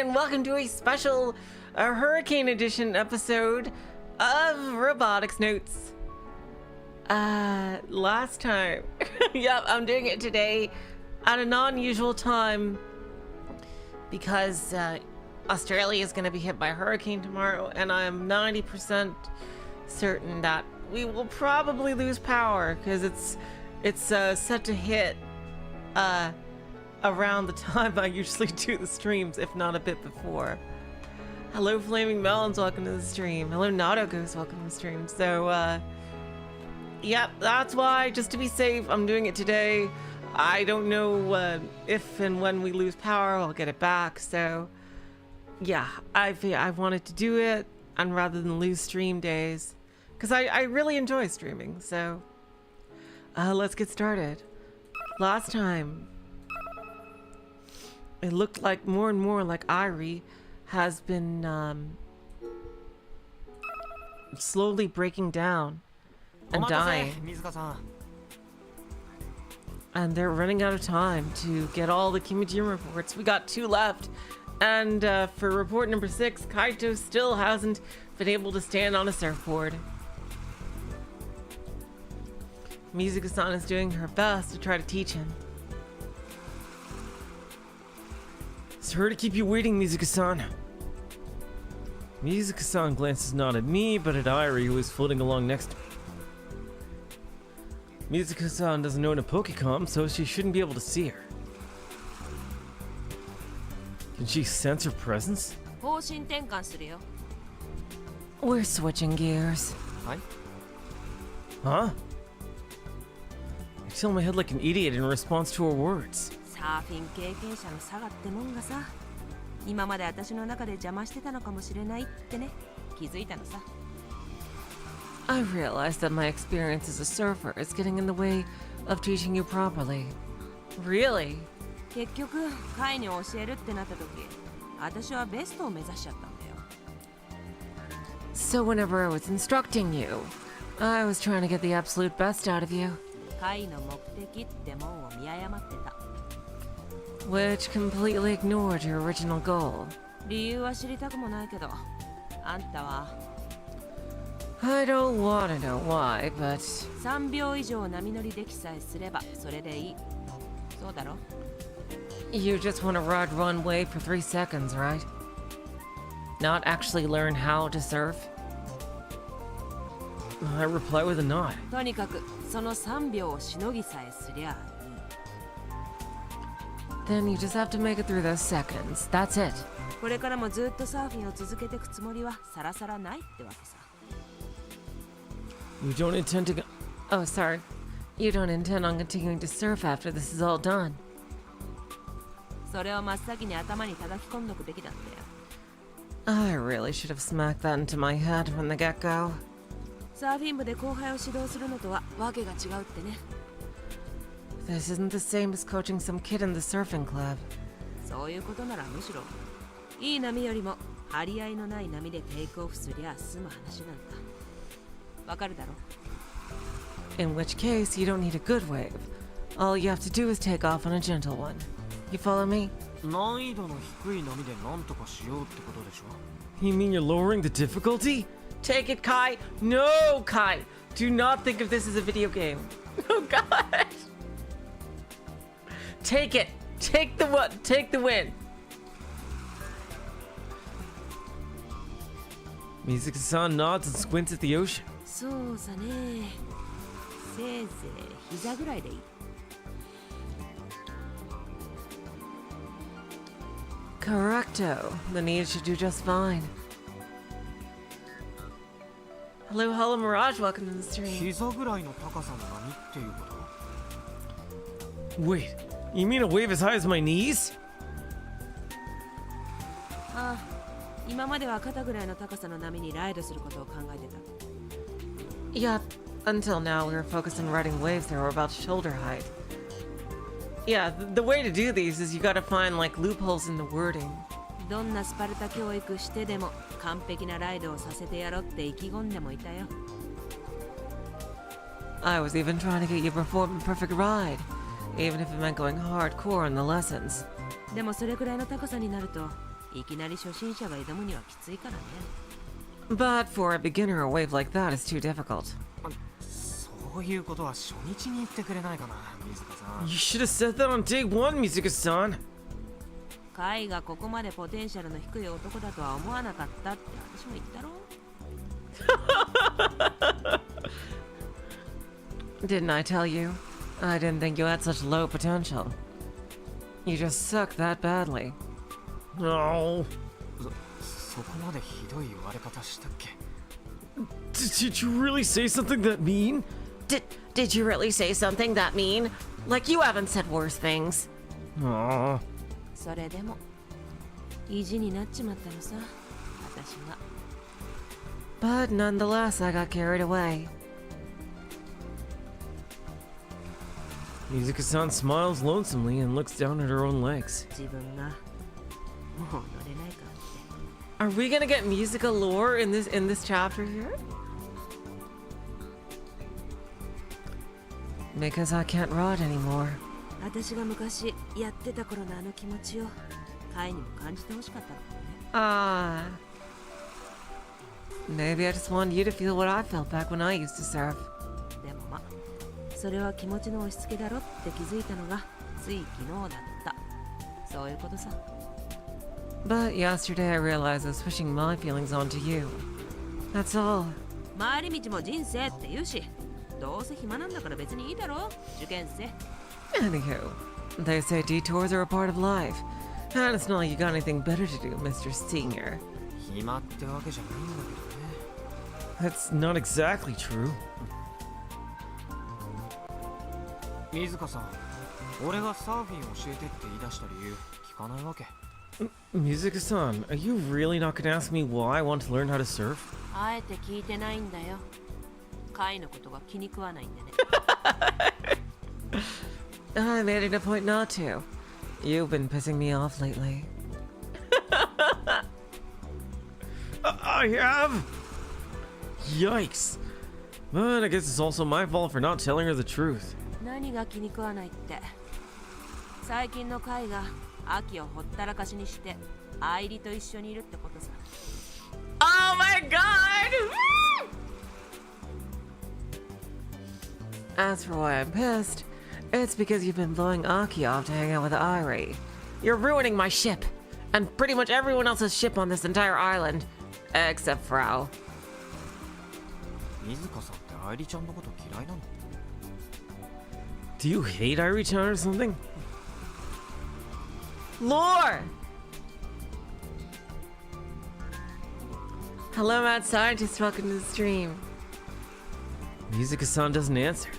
and welcome to a special Hurricane Edition episode of Robotics Notes. Last time. Yep, I'm doing it today at a non-usual time because Australia is going to be hit by a hurricane tomorrow, and I'm 90% certain that we will probably lose power because it's set to hit around the time I usually do the streams, if not a bit before. Hello Flaming Melons, welcome to the stream. Hello Nautogos, welcome to the stream. So yep, that's why, just to be safe, I'm doing it today. I don't know if and when we lose power, I'll get it back. So yeah, I wanted to do it, and rather than lose stream days, because I really enjoy streaming. So let's get started. Last time, it looked like more and more like Airi has been slowly breaking down and dying. And they're running out of time to get all the Kimijin reports. We got 2 left. And for report number 6, Kaito still hasn't been able to stand on a surfboard. Mizuka-san is doing her best to try to teach him. Sorry to keep you waiting, Mizuka-san. Mizuka-san glances not at me, but at Airi, who is floating along next to me. Mizuka-san doesn't own a Pokecom, so she shouldn't be able to see her. Can she sense her presence? We're switching gears. Huh? I tilt my head like an idiot in response to her words. I realized that my experience as a surfer is getting in the way of teaching you properly. Really? So whenever I was instructing you, I was trying to get the absolute best out of you. Which completely ignored your original goal. I don't want to know why, but... You just want to ride one wave for 3 seconds, right? Not actually learn how to surf? I reply with a nod. Then you just have to make it through those seconds. That's it. You don't intend to go... Oh, sorry. You don't intend on continuing to surf after this is all done. I really should have smacked that into my head from the get-go. This isn't the same as coaching some kid in the surfing club. In which case, you don't need a good wave. All you have to do is take off on a gentle one. You follow me? You mean you're lowering the difficulty? Take it, Kai! No, Kai! Do not think of this as a video game. Oh god! Take it! Take the what? Take the win! Mizuka-san nods and squints at the ocean. Correcto. The knees should do just fine. Hello, hello, Mirage. Welcome to the stream. Wait, you mean a wave as high as my knees? Yep. Until now, we were focused on riding waves that were about shoulder height. Yeah, the way to do these is you gotta find like loopholes in the wording. I was even trying to get you to perform a perfect ride, even if it meant going hardcore in the lessons. いきなり初心者が挑むにはきついからね。 But for a beginner, a wave like that is too difficult. そういうことは初日に言ってくれないかな、水香さん。 You should have said that on day one, Mizuka-san. カイがここまでポテンシャルの低い男だとは思わなかったって私も言ったろ。 Didn't I tell you? I didn't think you had such low potential. You just suck that badly. No. そこまでひどい言われ方したっけ？ Did you really say something that mean? Did you really say something that mean? Like you haven't said worse things. Aww. それでも意地になっちまったのさ、私が。 But nonetheless, I got carried away. Mizuka-san smiles lonesomely and looks down at her own legs. 自分がもう乗れないからって。 Are we gonna get musical lore in this chapter here? Because I can't ride anymore. 私が昔やってた頃のあの気持ちをカイにも感じてほしかったのね。 Ah. Maybe I just wanted you to feel what I felt back when I used to surf. でもま、それは気持ちの押し付けだろって気づいたのがつい昨日だった。そういうことさ。 But yesterday I realized I was pushing my feelings onto you. That's all. 回り道も人生って言うし、どうせ暇なんだから別にいいだろ、受験生。 Anywho, they say detours are a part of life. And it's not like you got anything better to do, Mr. Senior. 暇ってわけじゃないんだけどね。 That's not exactly true. 水香さん、俺がサーフィン教えてって言い出した理由聞かないわけ？ Mizuka-san, are you really not gonna ask me why I want to learn how to surf? あえて聞いてないんだよ。カイのことが気に食わないんでね。 I made it a point not to. You've been pissing me off lately. I have? Yikes. But I guess it's also my fault for not telling her the truth. 何が気に食わないって。最近のカイが秋をほったらかしにしてアイリと一緒にいるってことさ。 Oh my god! As for why I'm pissed, it's because you've been blowing Aki off to hang out with Airi. You're ruining my ship, and pretty much everyone else's ship on this entire island, except Frau. 水香さんって愛梨ちゃんのこと嫌いなの？ Do you hate Airi-chan or something? Lore! Hello, mad scientist. Welcome to the stream. Mizuka-san doesn't answer.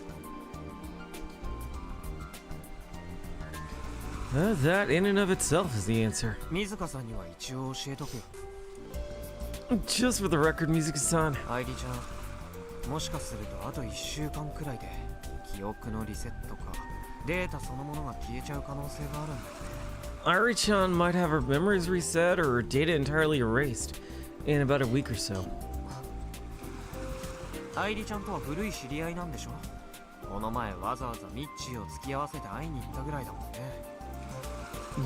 That in and of itself is the answer. 水香さんには一応教えとくよ。 Just for the record, Mizuka-san. 愛梨ちゃん、もしかするとあと1週間くらいで記憶のリセットかデータそのものが消えちゃう可能性があるんだよね。 Airi-chan might have her memories reset or her data entirely erased in about a week or so. 愛梨ちゃんとは古い知り合いなんでしょ？この前わざわざミッチーを付き合わせて会いに行ったぐらいだもんね。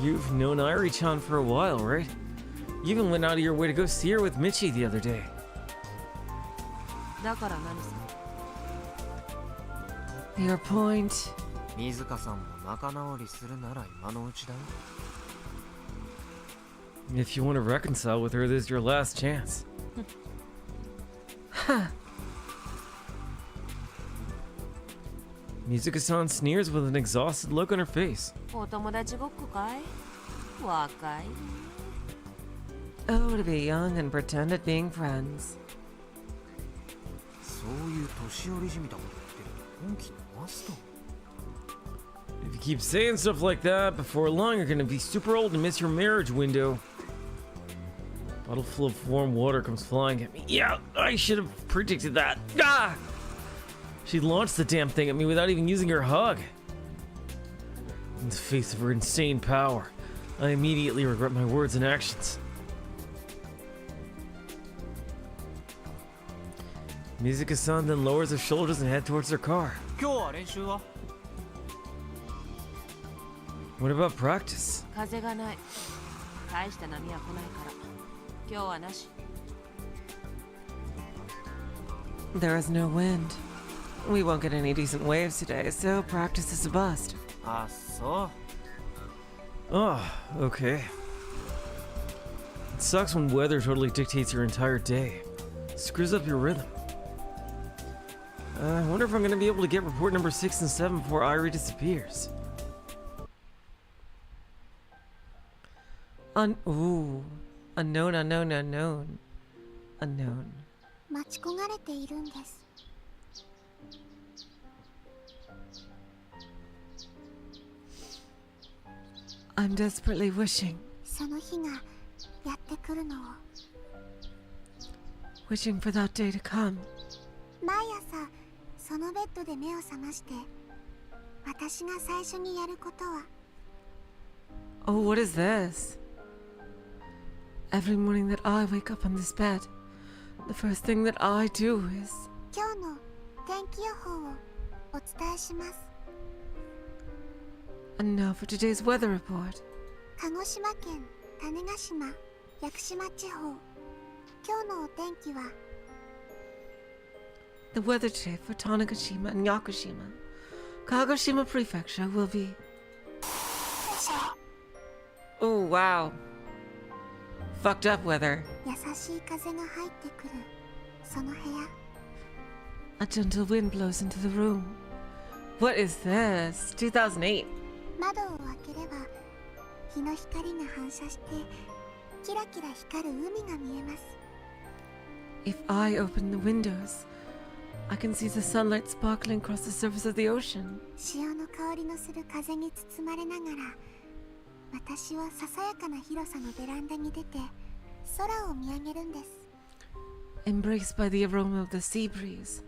You've known Airi-chan for a while, right? You even went out of your way to go see her with Michi the other day. だから何さ。 Your point? 水香さんも仲直りするなら今のうちだよ。 If you want to reconcile with her, this is your last chance. Huh. Mizuka-san sneers with an exhausted look on her face. お友達ごっこかい？若い。 Oh, to be young and pretend at being friends. そういう年寄りじみたこと言ってるの本気のマスト？ If you keep saying stuff like that, before long you're gonna be super old and miss your marriage window. Bottle full of warm water comes flying at me. Yeah, I should have predicted that. Ah! She launched the damn thing at me without even using her hug. In the face of her insane power, I immediately regret my words and actions. Mizuka-san then lowers her shoulders and head towards her car. 今日は練習は？ What about practice? 風がない。大した波は来ないから今日はなし。 There is no wind. We won't get any decent waves today, so practice is a bust. あ、そう。 Oh, okay. It sucks when weather totally dictates your entire day. Screws up your rhythm. I wonder if I'm gonna be able to get report number 6 and 7 before Airi disappears. Ooh. Unknown, unknown, unknown. Unknown. 待ち焦がれているんです。 I'm desperately wishing. その日がやってくるのを。 Wishing for that day to come. 毎朝そのベッドで目を覚まして私が最初にやることは Oh, what is this? Every morning that I wake up on this bed, the first thing that I do is... 今日の天気予報をお伝えします。 And now for today's weather report. 鹿児島県種子島屋久島地方、今日のお天気は The weather today for Tanegashima and Yakushima, Kagoshima Prefecture will be... Oh, wow. Fucked up weather. 優しい風が入ってくるその部屋。 A gentle wind blows into the room. What is this? 2008. 窓を開ければ日の光が反射してキラキラ光る海が見えます。 If I open the windows, I can see the sunlight sparkling across the surface of the ocean. 潮の香りのする風に包まれながら私はささやかな広さのベランダに出て空を見上げるんです。 Embraced by the aroma of the sea breeze,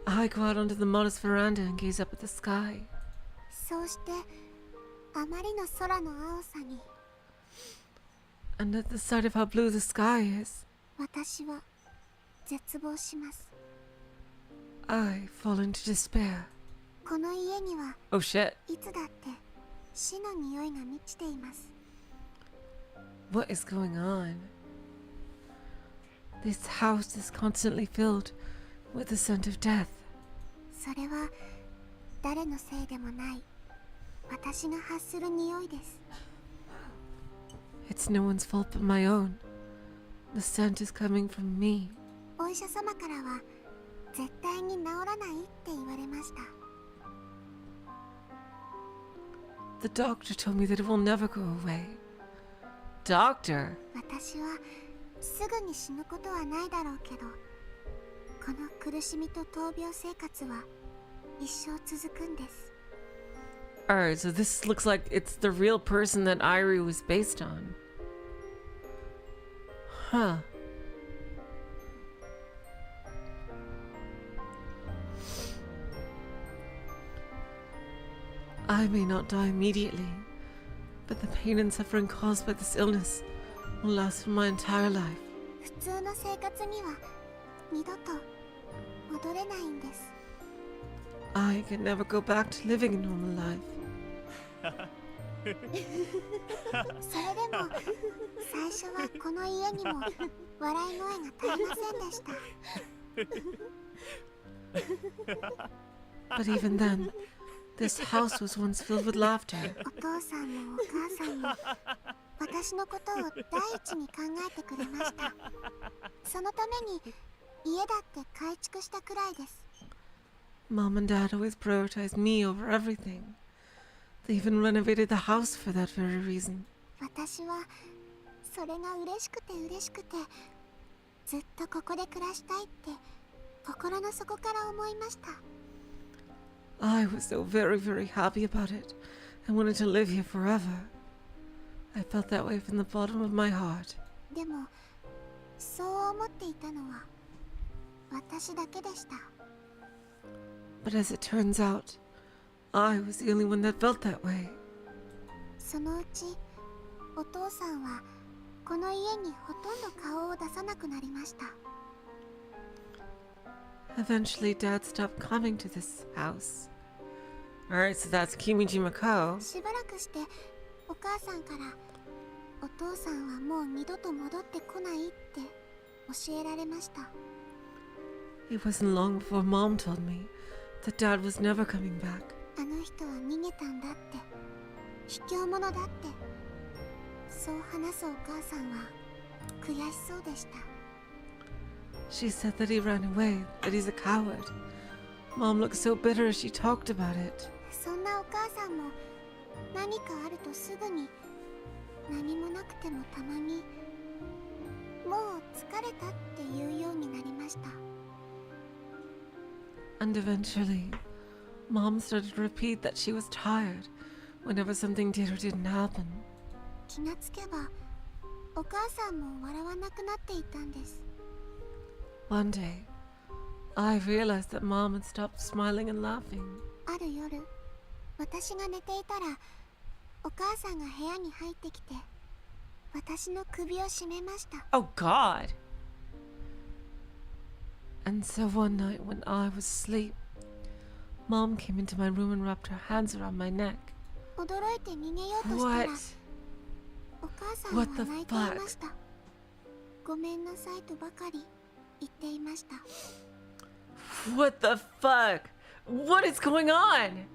I go out onto the modest veranda and gaze up at the sky. そうしてあまりの空の青さに And at the sight of how blue the sky is, 私は絶望します。 I fall into despair. この家には Oh shit. いつだって死の匂いが満ちています。 What is going on? This house is constantly filled with the scent of death. それは誰のせいでもない私が発する匂いです。 It's no one's fault but my own. The scent is coming from me. お医者様からは絶対に治らないって言われました。 The doctor told me that it will never go away. Doctor? 私はすぐに死ぬことはないだろうけどこの苦しみと闘病生活は一生続くんです。 Alright, so this looks like it's the real person that Airi was based on. Huh. I may not die immediately, but the pain and suffering caused by this illness will last for my entire life. 普通の生活には二度と戻れないんです。 I can never go back to living a normal life. それでも最初はこの家にも笑い声が絶えませんでした。 But even then, this house was once filled with laughter. お父さんもお母さんも私のことを第一に考えてくれました。そのために家だって改築したくらいです。 Mom and Dad always prioritized me over everything. They even renovated the house for that very reason. 私はそれが嬉しくて嬉しくてずっとここで暮らしたいって心の底から思いました。 I was so very, very happy about it. I wanted to live here forever. I felt that way from the bottom of my heart. でもそう思っていたのは私だけでした。 But as it turns out, I was the only one that felt that way. そのうちお父さんはこの家にほとんど顔を出さなくなりました。 Eventually, Dad stopped coming to this house. Alright, so that's Kimiji Mako. しばらくしてお母さんからお父さんはもう二度と戻ってこないって教えられました。 It wasn't long before Mom told me that Dad was never coming back. あの人は逃げたんだって、卑怯者だって、そう話すお母さんは悔しそうでした。 She said that he ran away, that he's a coward. Mom looked so bitter as she talked about it. そんなお母さんも何かあるとすぐに、何もなくてもたまに、もう疲れたって言うようになりました。 And eventually, Mom started to repeat that she was tired whenever something did or didn't happen. 気がつけばお母さんも笑わなくなっていたんです。 One day, I realized that Mom had stopped smiling and laughing. ある夜、私が寝ていたらお母さんが部屋に入ってきて、私の首を絞めました。 Oh God! And so one night when I was asleep, Mom came into my room and wrapped her hands around my neck. 驚いて逃げようとした What? ら、お母さんは What the 泣いていました。ごめんなさいとばかり言っていました。 What the fuck? What is going on?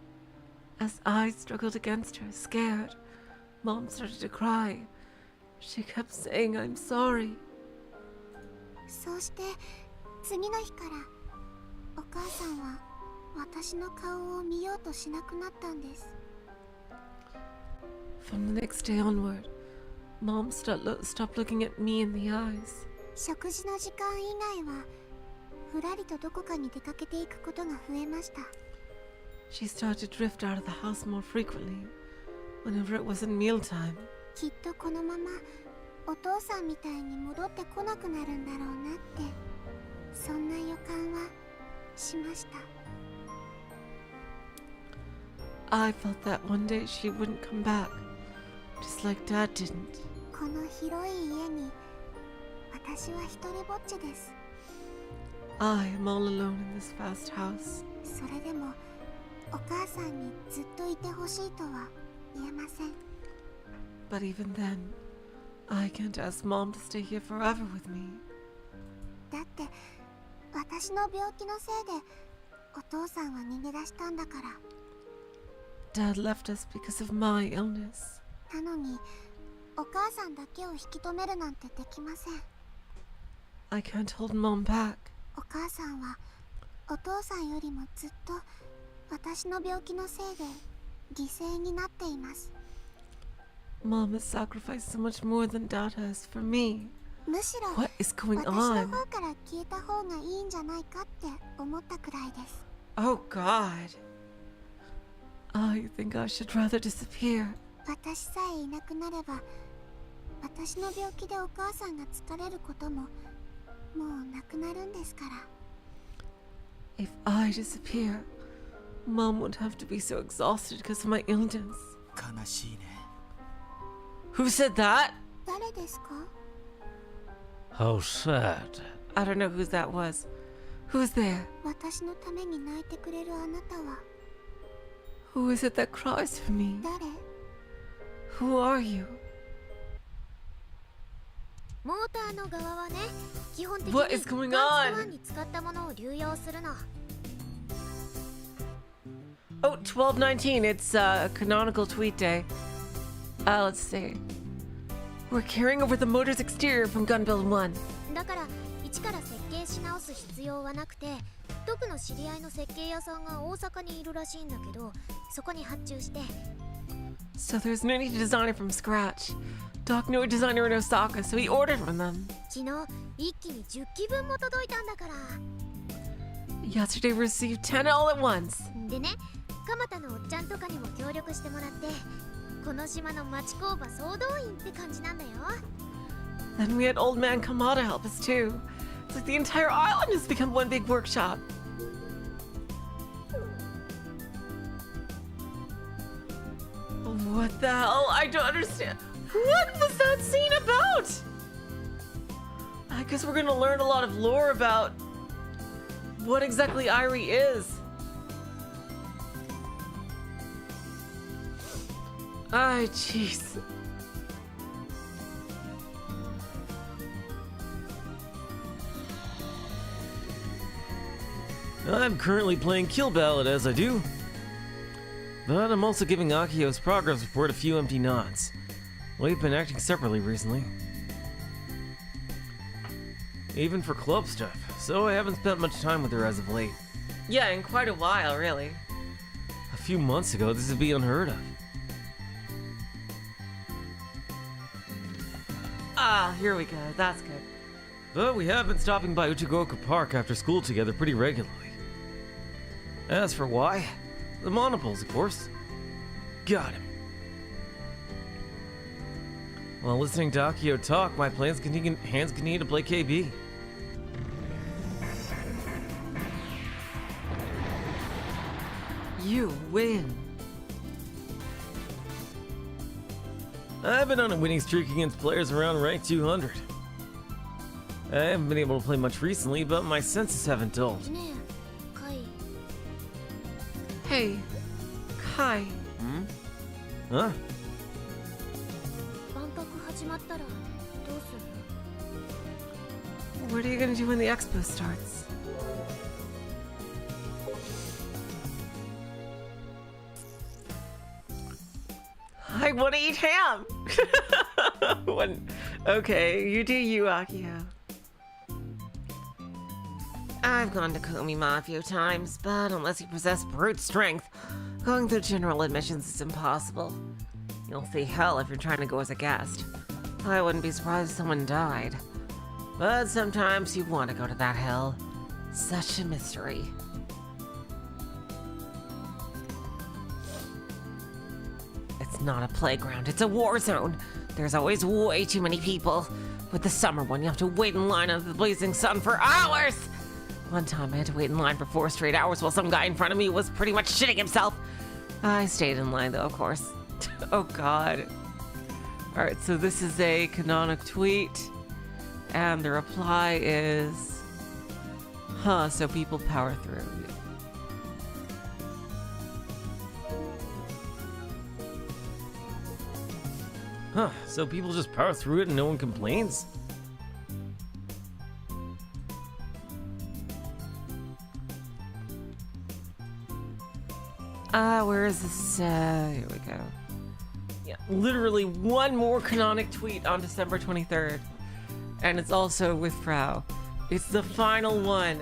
As I struggled against her, scared, Mom started to cry. She kept saying, I'm sorry. そうして次の日からお母さんは私の顔を見ようとしなくなったんです。 From the next day onward, Mom stopped looking at me in the eyes. 食事の時間以外はふらりとどこかに出かけていくことが増えました。 She started to drift out of the house more frequently, whenever it wasn't mealtime. きっとこのままお父さんみたいに戻ってこなくなるんだろうなって、そんな予感はしました。 I felt that one day she wouldn't come back, just like Dad didn't. この広い家に私は一人ぼっちです。 I am all alone in this vast house. それでもお母さんにずっといてほしいとは言えません。 But even then, I can't ask Mom to stay here forever with me. だって私の病気のせいでお父さんは逃げ出したんだから。 Dad left us because of my illness. なのにお母さんだけを引き止めるなんてできません。 I can't hold Mom back. お母さんはお父さんよりもずっと私の病気のせいで犠牲になっています。 Mom has sacrificed so much more than Dad has for me. むしろ What is going 私の on? 方から消えた方がいいんじゃないかって思ったくらいです。 Oh God. I think I should rather disappear. 私さえいなくなれば私の病気でお母さんが疲れることももうなくなるんですから。 If I disappear, Mom won't have to be so exhausted because of my illness. 悲しいね。 Who said that? 誰ですか？ How sad. I don't know who that was. Who's there? 私のために泣いてくれるあなたは Who is it that cries for me? 誰？ Who are you? モーターの側はね、基本的に What is going on? ガンスト1に使ったものを流用するの。 Oh, 12/19. It's canonical tweet day. Let's see. We're carrying over the motor's exterior from gun build 1. だから一から設計し直す必要はなくて、僕の知り合いの設計屋さんが大阪にいるらしいんだけど、そこに発注して。 So there's no need to design it from scratch. Doc knew a designer in Osaka, so he ordered from them. 昨日一気に10機分も届いたんだから。 Yesterday we received 10 all at once. でね、蒲田のおっちゃんとかにも協力してもらって、この島の町工場総動員って感じなんだよ。 Then we had old man Kamada help us too. It's like the entire island has become one big workshop. What the hell? I don't understand. What was that scene about? I guess we're gonna learn a lot of lore about what exactly Airi is. Ay, jeez. I'm currently playing Kill Ballad as I do, but I'm also giving Akio's progress report a few empty nods. We've been acting separately recently. Even for club stuff, so I haven't spent much time with her as of late. Yeah, in quite a while, really. A few months ago, this would be unheard of. Ah, here we go. That's good. But we have been stopping by Uchigoku Park after school together pretty regularly. As for why, the monopoles, of course. Got him. While listening to Akio talk, my hands continue to play KB. You win. I've been on a winning streak against players around rank 200. I haven't been able to play much recently, but my senses haven't dulled. ねえカイ Hey, Kai. Huh? 万博始まったらどうする What are you gonna do when the expo starts? I want to eat ham! Okay, you do you, Akio. I've gone to Komima a few times, but unless you possess brute strength, going through general admissions is impossible. You'll see hell if you're trying to go as a guest. I wouldn't be surprised if someone died. But sometimes you want to go to that hell. Such a mystery. It's not a playground, it's a war zone. There's always way too many people. With the summer one, you have to wait in line under the blazing sun for hours! One time I had to wait in line for 4 straight hours while some guy in front of me was pretty much shitting himself. I stayed in line though, of course. Oh god. Alright, so this is a canonic tweet. And the reply is... Huh, so people power through. Huh, so people just power through it and no one complains? Where is this? Here we go. Yeah, literally one more canonic tweet on December 23rd. And it's also with Frau. It's the final one.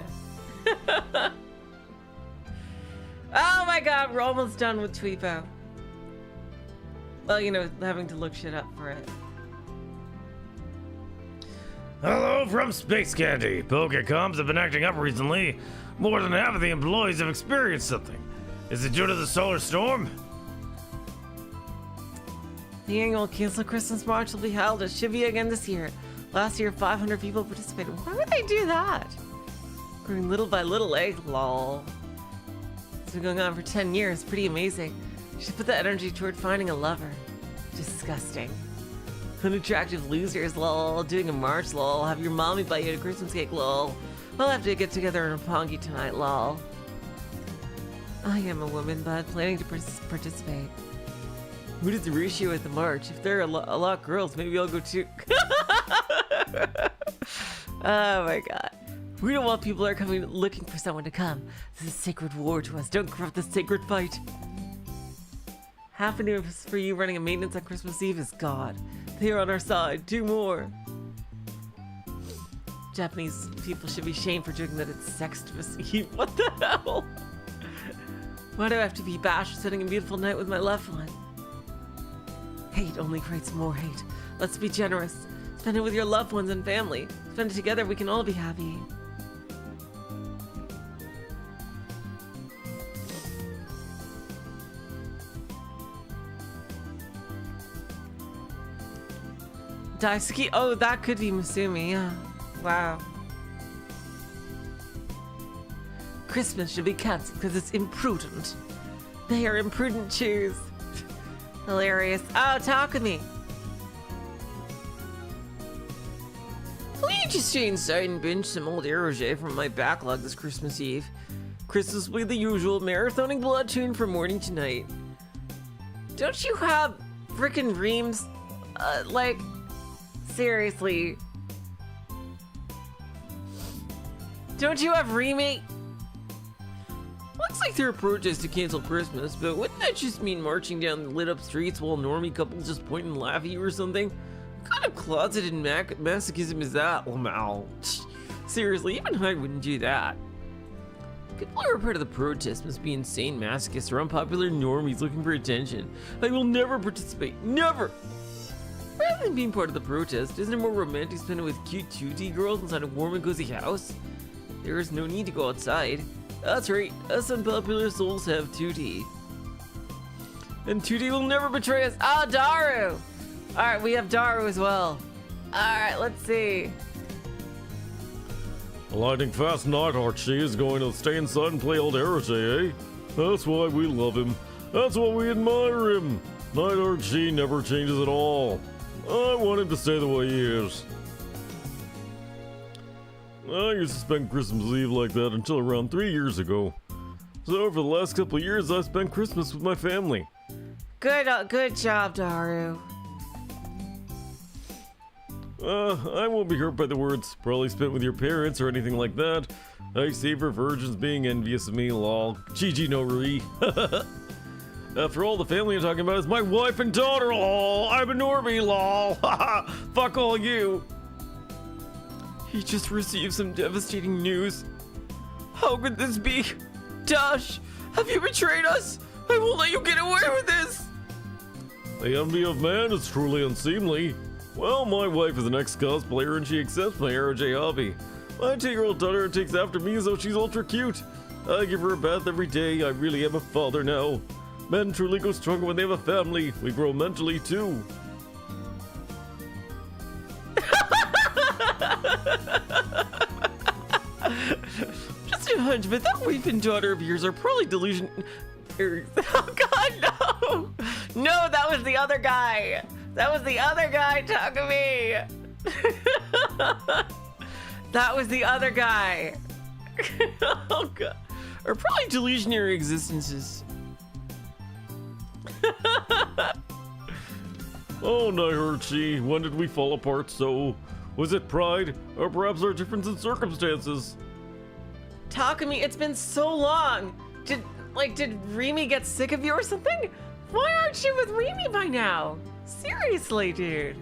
Oh my god, we're almost done with Tweepo. Well, you know, having to look shit up for it. Hello from Space Candy. Pokecoms have been acting up recently. More than half of the employees have experienced something. Is it due to the solar storm? The annual Cancel Christmas March will be held at Shibuya again this year. Last year, 500 people participated. Why would they do that? Growing little by little, eh? Lol. It's been going on for 10 years. Pretty amazing. You should put that energy toward finding a lover. Disgusting. Unattractive losers, lol. Doing a march, lol. Have your mommy buy you a Christmas cake, lol. We'll have to get together in a pongi tonight, lol. I am a woman, but planning to participate. What is the ratio at the march? If there are a lot of girls, maybe I'll go too. Oh my god. We don't want people are coming looking for someone to come. This is a sacred war to us. Don't corrupt the sacred fight. Half an hour for you running a maintenance on Christmas Eve is God. They are on our side. Do more. Japanese people should be shamed for doing that at Sextmas Eve. What the hell? Why do I have to be bashed for spending a beautiful night with my loved one? Hate only creates more hate. Let's be generous. Spend it with your loved ones and family. Spend it together, we can all be happy. Daisuke? Oh, that could be Masumi, yeah. Wow. Christmas should be cancelled because it's imprudent. They are imprudent Jews. Hilarious. Oh, talk with me. Will you just stay inside and binge some old Eroge from my backlog this Christmas Eve? Christmas will be the usual marathoning blood tune from morning to night. Don't you have frickin' dreams? Like, seriously. Don't you have remake? Looks like there are protests to cancel Christmas, but wouldn't that just mean marching down the lit up streets while normie couples just point and laugh at you or something? What kind of closeted masochism is that, Lamau? Seriously, even I wouldn't do that. People who are part of the protest must be insane masochists or unpopular normies looking for attention. I will never participate. Never! Rather than being part of the protest, isn't it more romantic spending with cute 2D girls inside a warm and cozy house? There is no need to go outside. That's right, us unpopular souls have 2D. And 2D will never betray us. Ah, Daru! Alright, we have Daru as well. Alright, let's see. A lightning fast night, Archie is going to stay inside and play old Airi, eh? That's why we love him. That's why we admire him. Night Archie never changes at all. I want him to stay the way he is. I used to spend Christmas Eve like that until around 3 years ago. So for the last couple of years, I spent Christmas with my family. Good job, Daru. I won't be hurt by the words probably spent with your parents or anything like that. I savor virgins being envious of me, lol. GG no Rui. After all, the family I'm talking about is my wife and daughter, lol. I'm a normie, lol. Fuck all you. He just received some devastating news. How could this be? Dash, have you betrayed us? I won't let you get away with this. The envy of man is truly unseemly. Well, my wife is an ex-cosplayer and she accepts my RJ hobby. My 2-year-old daughter takes after me as though she's ultra cute. I give her a bath every day. I really am a father now. Men truly go stronger when they have a family. We grow mentally too. Just a hunch, but that wife and daughter of yours are probably delusion. Oh God, no! No, that was the other guy. That was the other guy talking to me. That was the other guy. Oh God, or probably delusionary existences. Oh, Naiherchi, when did we fall apart so? Was it pride, or perhaps our difference in circumstances? Takumi, it's been so long. Did Rimi get sick of you or something? Why aren't you with Rimi by now? Seriously, dude.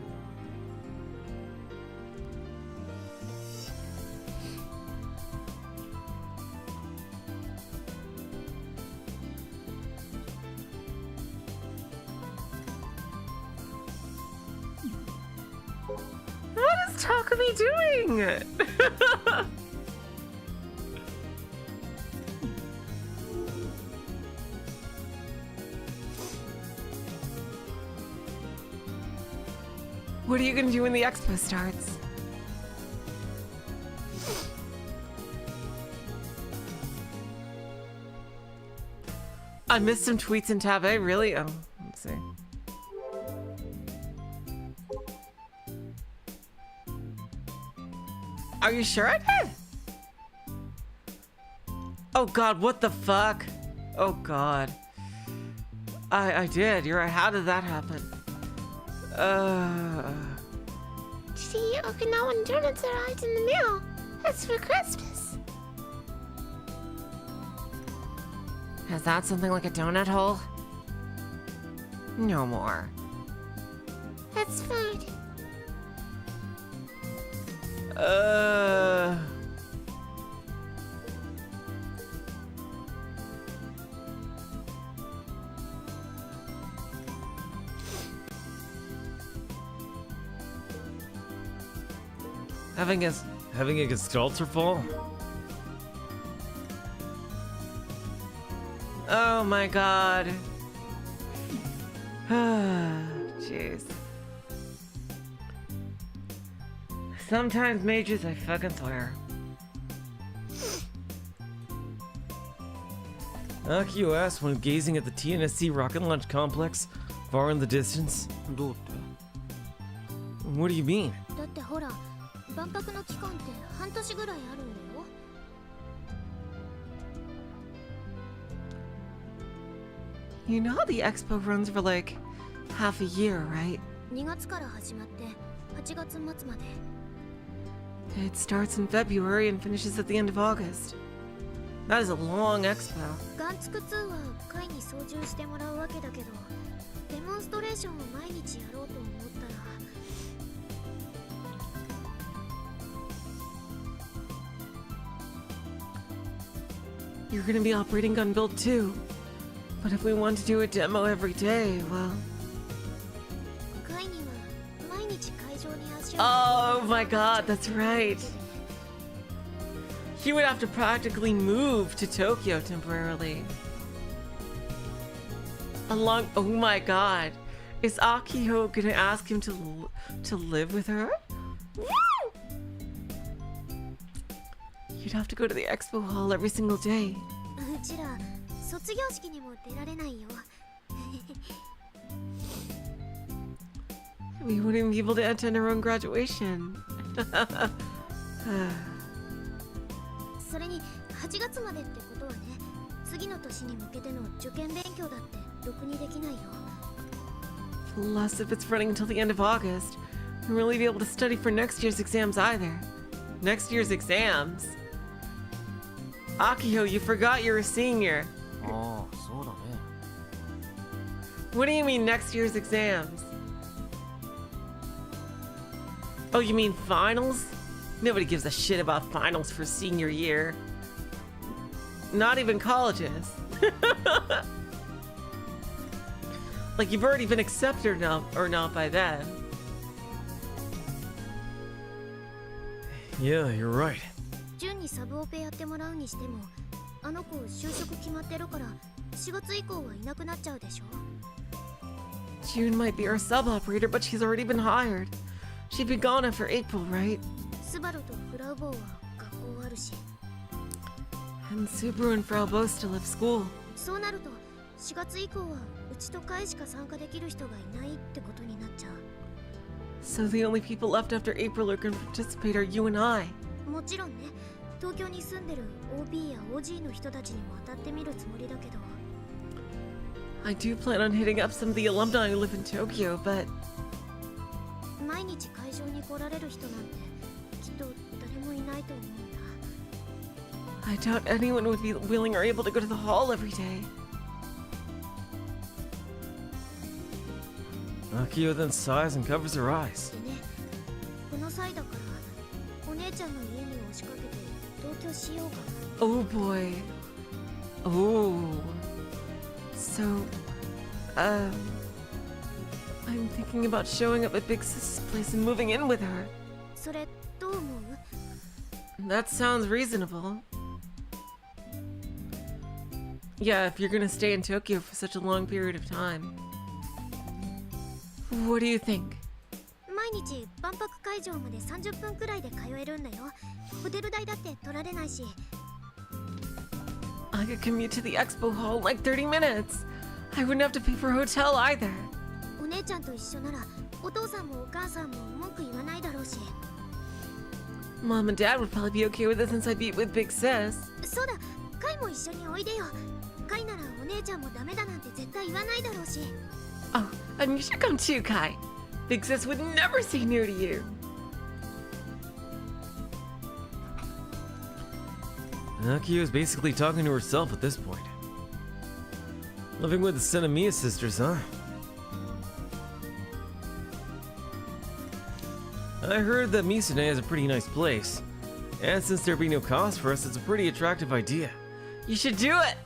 What is Takumi doing? What are you gonna do when the expo starts? I missed some tweets in Tab A, really? Oh, let's see. Are you sure I did? Oh God, what the fuck? Oh God. I did, you're right, how did that happen? See, Okinawan donuts arrived in the mail. That's for Christmas. Is that something like a donut hole? No more. That's food. Having a Gestalter fall? Oh my God. Jeez. Sometimes mages, I fucking swear. Akio asked when gazing at the TNSC rocket launch complex far in the distance. どうって What do you mean? だってほら、万博の期間って半年ぐらいあるんだよ。You know how the expo runs for like half a year, right? 2月から始まって8月末まで。 It starts in February and finishes at the end of August. That is a long expo. ガンツク2は会に操縦してもらうわけだけど、デモンストレーションを毎日やろうと思ったら You're gonna be operating gun build too. But if we want to do a demo every day, well... 会には毎日会場に足を Oh my god, that's right. He would have to practically move to Tokyo temporarily. Oh my god. Is Akiho gonna ask him to live with her? Woo! You'd have to go to the expo hall every single day. うちら卒業式にも出られないよ We wouldn't even be able to attend our own graduation. それに8月までってことはね、次の年に向けての受験勉強だってろくにできないよ Plus, if it's running until the end of August, we won't really be able to study for next year's exams either. Next year's exams? Akiho, you forgot you're a senior. ああ、そうだね。 What do you mean next year's exams? Oh, you mean finals? Nobody gives a shit about finals for senior year. Not even colleges. Like you've already been accepted or not by then. Yeah, you're right. 順にサブオペやってもらうにしても、あの子就職決まってるから4月以降はいなくなっちゃうでしょ June might be our sub operator, but she's already been hired. She'd be gone after April, right? スバルとフラウボーは学校あるし And Subaru and Frau both still have school. そうなると4月以降はうちとカイしか参加できる人がいないってことになっちゃう So the only people left after April who can participate are you and I. もちろんね東京に住んでる OB や OG の人たちにも当たってみるつもりだけど I do plan on hitting up some of the alumni who live in Tokyo, but 毎日会場に来られる人なんてきっと誰もいないと思うんだ I doubt anyone would be willing or able to go to the hall every day. Akio then sighs and covers her eyes. でねこの際だからお姉ちゃんの家に押しかけて同居しようかな Oh boy. Oh. So, I'm thinking about showing up at Big Sis's place and moving in with her. それどう思う That sounds reasonable. Yeah, if you're gonna stay in Tokyo for such a long period of time. What do you think? 毎日万博会場まで30分くらいで通えるんだよホテル代だって取られないし I could commute to the expo hall in like 30 minutes. I wouldn't have to pay for a hotel either. お姉ちゃんと一緒ならお父さんもお母さんも文句言わないだろうし Mom and Dad would probably be okay with it since I beat with Big Sis. そうだカイも一緒においでよカイならお姉ちゃんもダメだなんて絶対言わないだろうし Oh, and you should come too, Kai. Big Sis would never say no to you. Akio is basically talking to herself at this point. Living with the Senemiya sisters, huh? I heard that Misune is a pretty nice place. And since there'd be no cost for us, it's a pretty attractive idea. You should do it.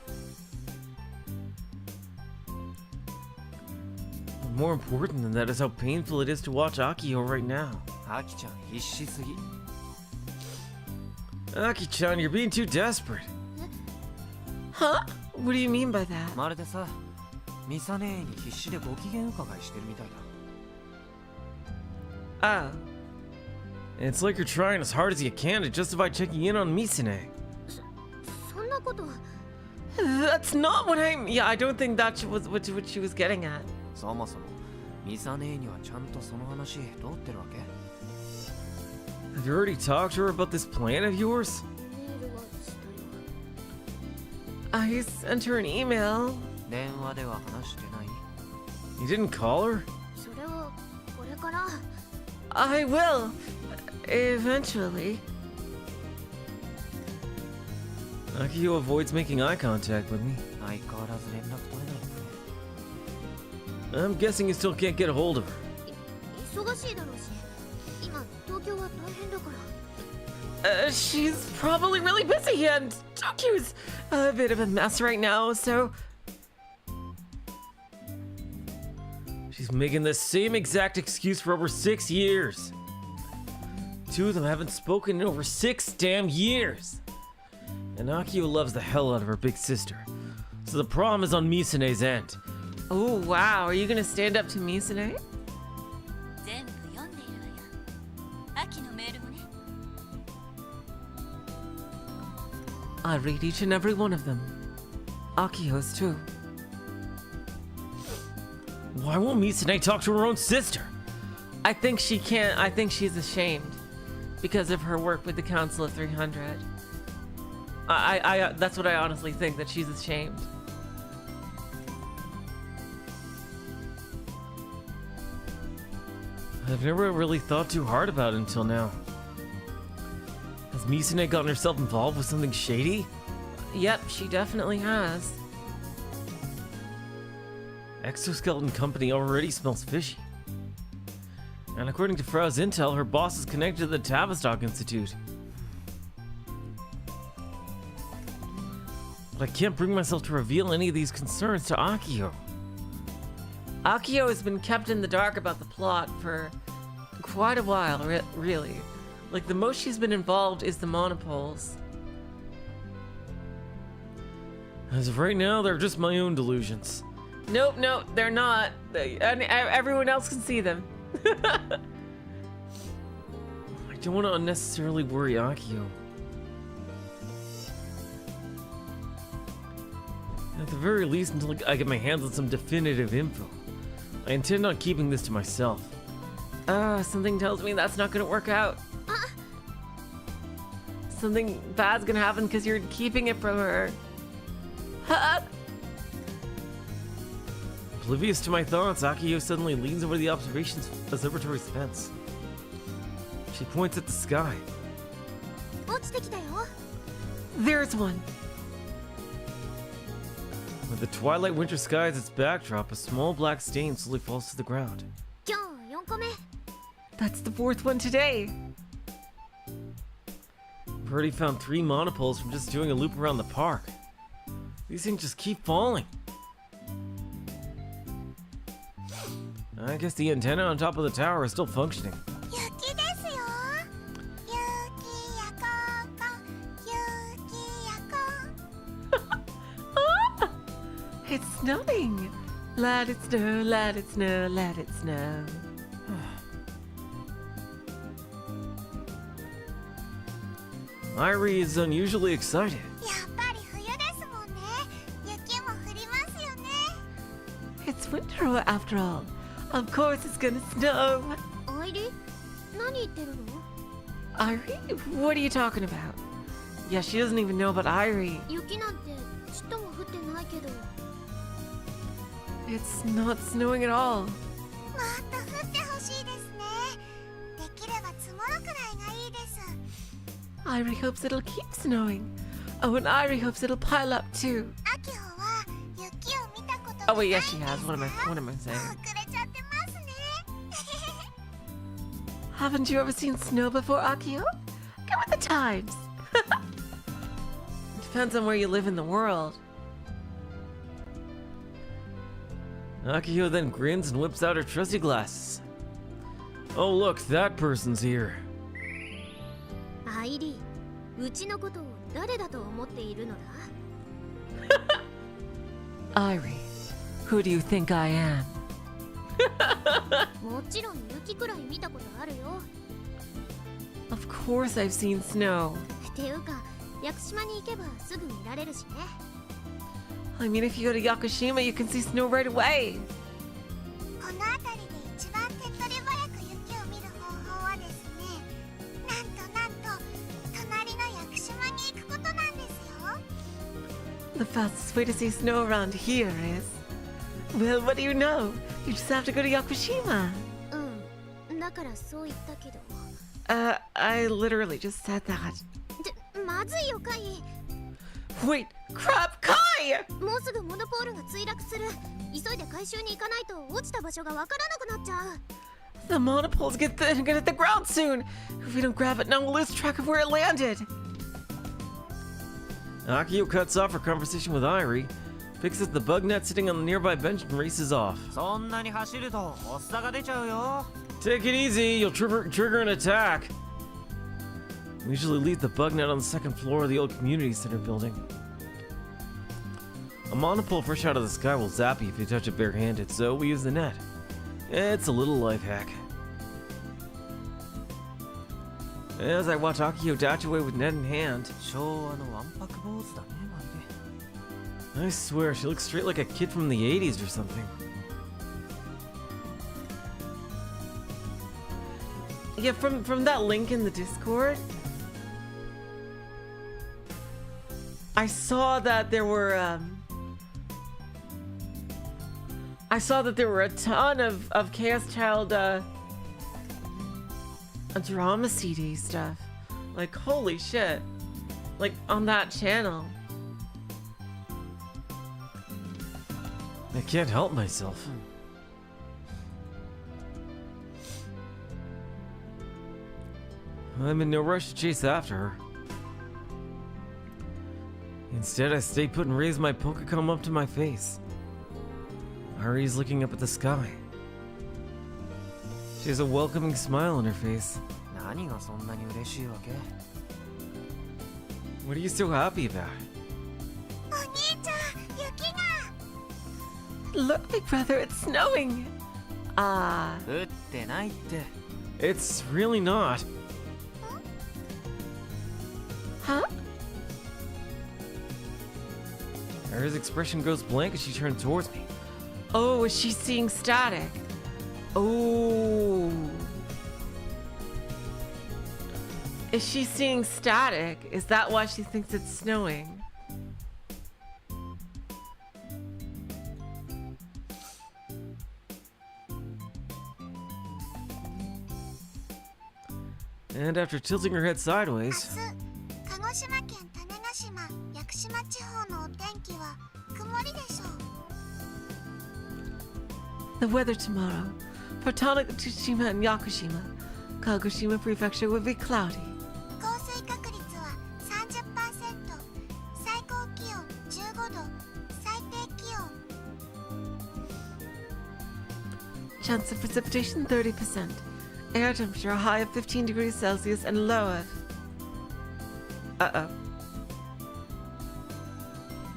More important than that is how painful it is to watch Akio right now. アキちゃん必死すぎ。 Aki-chan, you're being too desperate. Huh? What do you mean by that? まるでさ、ミサ姉に必死でご機嫌伺いしてるみたいだ。 Oh. It's like you're trying as hard as you can to justify checking in on Misune. そんなこと That's not what I'm... Yeah, I don't think that was what she was getting at. そもそもミサ姉にはちゃんとその話通ってるわけ？ Have you already talked to her about this plan of yours? メールはしたよ I sent her an email. 電話では話してない？ You didn't call her? それをこれから I will. Eventually. Akio avoids making eye contact with me. 相変わらず連絡取れないですね。 I'm guessing you still can't get a hold of her. 忙しいだろうし、今東京は大変だから。 She's probably really busy, and Tokyo's a bit of a mess right now, so... She's making the same exact excuse for over 6 years. Two of them haven't spoken in over 6 damn years. And Akio loves the hell out of her big sister. So the problem is on Misune's end. Oh, wow. Are you gonna stand up to Misune? 全部読んでいるわよ。秋のメールもね。 I read each and every one of them. Akio's too. Why won't Misune talk to her own sister? I think she can't. I think she's ashamed because of her work with the Council of 300. That's what I honestly think, that she's ashamed. I've never really thought too hard about it until now. Has Misune gotten herself involved with something shady? Yep, she definitely has. Exoskeleton Company already smells fishy. And according to Frau's intel, her boss is connected to the Tavistock Institute. But I can't bring myself to reveal any of these concerns to Akio. Akio has been kept in the dark about the plot for quite a while, really. Like, the most she's been involved is the monopoles. As of right now, they're just my own delusions. Nope, they're not. And everyone else can see them. I don't want to unnecessarily worry Akio. At the very least, until I get my hands on some definitive info. I intend on keeping this to myself. Something tells me that's not gonna work out. Something bad's gonna happen because you're keeping it from her. Oblivious to my thoughts, Akio suddenly leans over the observatory's fence. She points at the sky. 落ちてきたよ。 There's one. With the twilight winter sky as its backdrop, a small black stain slowly falls to the ground. 今日4個目。 That's the fourth one today. I've already found 3 monopoles from just doing a loop around the park. These things just keep falling. I guess the antenna on top of the tower is still functioning. 雪ですよ。雪やここ、雪やこ。 It's snowing. Let it snow, let it snow, let it snow. Airi is unusually excited. やっぱり冬ですもんね。雪も降りますよね。 It's winter after all. Of course it's gonna snow. アイリ？何言ってるの？ Airi? What are you talking about? Yeah, she doesn't even know about Airi. 雪なんてちっとも降ってないけど。 It's not snowing at all. もっと降ってほしいですね。できれば積もるくらいがいいです。 Airi hopes it'll keep snowing. Oh, and Airi hopes it'll pile up too. アキホは雪を見たことが Oh ない wait, ん yes です she has. What am I saying? 遅れちゃってますね。 Haven't you ever seen snow before, Akio? Get with the times. Depends on where you live in the world. Akio then grins and whips out her trusty glasses. Oh look, that person's here. アイリ、うちのことを誰だと思っているのだ？ Airi, who do you think I am? もちろん雪くらい見たことあるよ。 Of course I've seen snow. っていうか、屋久島に行けばすぐ見られるしね。 I mean, if you go to Yakushima, you can see snow right away. この辺りで一番手っ取り早く雪を見る方法はですね、なんと隣の屋久島に行くことなんですよ。 The fastest way to see snow around here is... Well, what do you know? You just have to go to Yakushima. うん、だからそう言ったけど。 I literally just said that. まずいよ、カイ。Wait, crap, Kai! もうすぐモノポールが墜落する。急いで回収に行かないと落ちた場所がわからなくなっちゃう。 The monopole's gonna hit the ground soon. If we don't grab it now, we'll lose track of where it landed. Akio cuts off her conversation with Airi, picks up the bug net sitting on the nearby bench and races off. そんなに走ると発作が出ちゃうよ。 Take it easy, you'll trigger an attack. We usually leave the bug net on the second floor of the old community center building. A monopole fresh out of the sky will zap you if you touch it barehanded, so we use the net. It's a little life hack. As I watch Akio dash away with net in hand, 昭和のわんぱく坊主だね、まるで。 I swear she looks straight like a kid from the 80s or something. Yeah, from that link in the Discord, I saw that there were a ton of Chaos Child drama CD stuff. Like, holy shit. Like, on that channel. I can't help myself. I'm in no rush to chase after her. Instead, I stay put and raise my Pokecom up to my face. Airi's looking up at the sky. She has a welcoming smile on her face. 何がそんなに嬉しいわけ？ What are you so happy about? お兄ちゃん、雪が。 Look, big brother, it's snowing. 降ってないって。 It's really not. Huh? Airi's expression goes blank as she turns towards me. Oh, is she seeing static? Oh. Is she seeing static? Is that why she thinks it's snowing? And after tilting her head 明 sideways, 日、鹿児島県種子島、屋久島地方のお天気は曇りでしょう。 The weather tomorrow for Tanegashima and Yakushima, Kagoshima Prefecture will be cloudy. 降水確率は 30%、最高気温15度、最低気温 Chance of precipitation 30%. Air temperature a high of 15 degrees Celsius and low of... Uh-oh.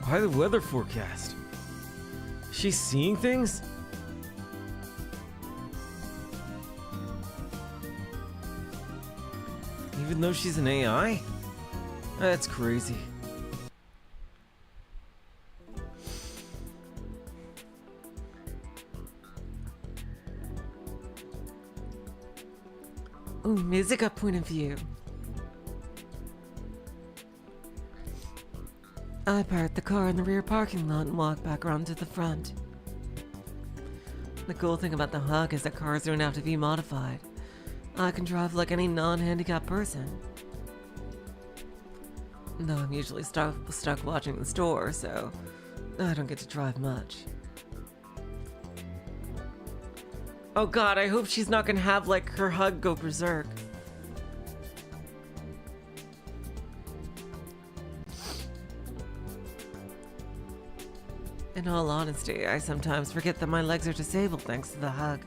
why the weather forecast? She's seeing things? Even though she's an AI? That's crazy. Ooh, musica point of view. I park the car in the rear parking lot and walk back around to the front. The cool thing about the Hug is that cars don't have to be modified. I can drive like any non-handicapped person. Though I'm usually stuck watching the store, so I don't get to drive much. Oh god, I hope she's not gonna have like her Hug go berserk. In all honesty, I sometimes forget that my legs are disabled thanks to the Hug.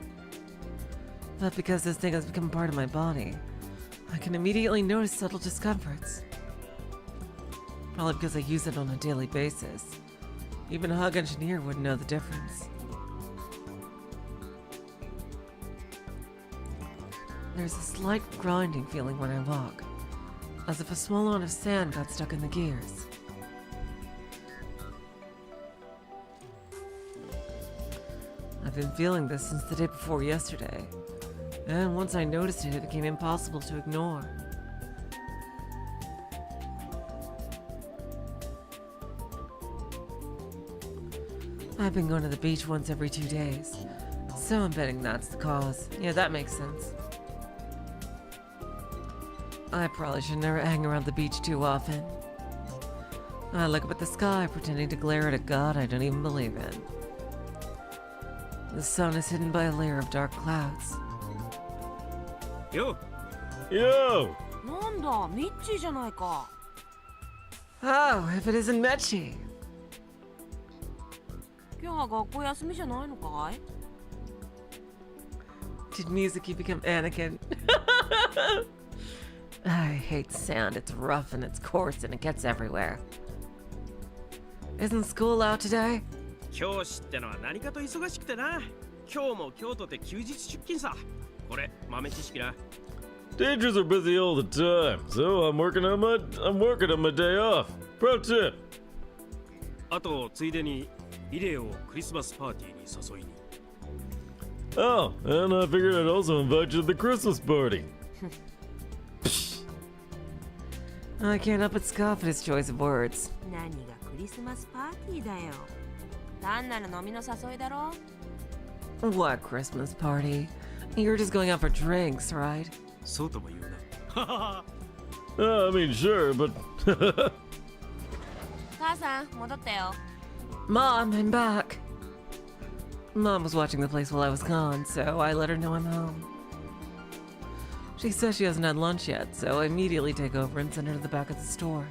But because this thing has become part of my body, I can immediately notice subtle discomforts. Probably because I use it on a daily basis. Even a Hug engineer wouldn't know the difference. There's a slight grinding feeling when I walk, as if a small amount of sand got stuck in the gears. I've been feeling this since the day before yesterday, and once I noticed it, it became impossible to ignore. I've been going to the beach once every 2 days, so I'm betting that's the cause. Yeah, that makes sense. I probably should never hang around the beach too often. I look up at the sky, pretending to glare at a god I don't even believe in. The sun is hidden by a layer of dark clouds. Yo! なんだミッチーじゃないか。 Oh, if it isn't Mechi! 今日は学校休みじゃないのかい？ Did Mizuki become Anakin? I hate sand. It's rough and it's coarse and it gets everywhere. Isn't school out today? 教師ってのは何かと忙しくてな。今日も京都で休日出勤さ。これ豆知識な。 Teachers are busy all the time, so I'm working on my day off. Pro tip. あとついでにイレをクリスマスパーティーに誘いに。 Oh, and I figured I'd also invite you to the Christmas party. I can't help but scoff at his choice of words. 何がクリスマスパーティーだよ。単なる飲みの誘いだろ。 What Christmas party? You're just going out for drinks, right? そうとも言うな。 I mean, sure, but 母さん戻ったよ。 Mom, I'm back. Mom was watching the place while I was gone, so I let her know I'm home. She says she hasn't had lunch yet, so I immediately take over and send her to the back of the store.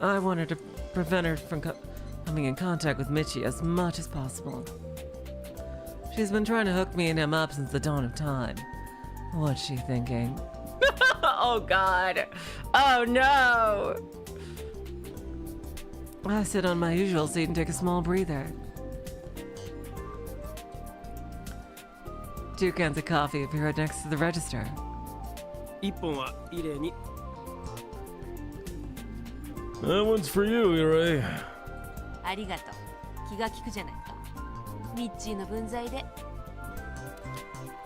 I want her to prevent her from coming in contact with Michi as much as possible. She's been trying to hook me and him up since the dawn of time. What's she thinking? Oh god! Oh no! I sit on my usual seat and take a small breather. 2 cans of coffee appear right next to the register. 一本はイレに。 that one's for you, Airi. ありがとう。気が利くじゃないか。ミッチーの分際で。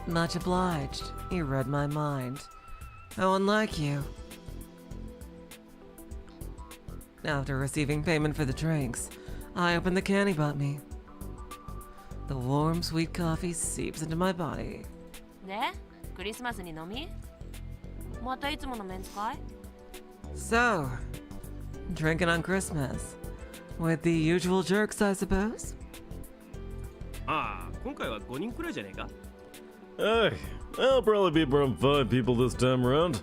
Much obliged. You read my mind. How unlike you. After receiving payment for the drinks, I open the can he bought me. The warm, sweet coffee seeps into my body. で、クリスマスに飲み？またいつものメンツかい？ So, drinking on Christmas. With the usual jerks, I suppose? ああ、今回は5人くらいじゃねえか。 Hey, I'll probably be around 5 people this time around.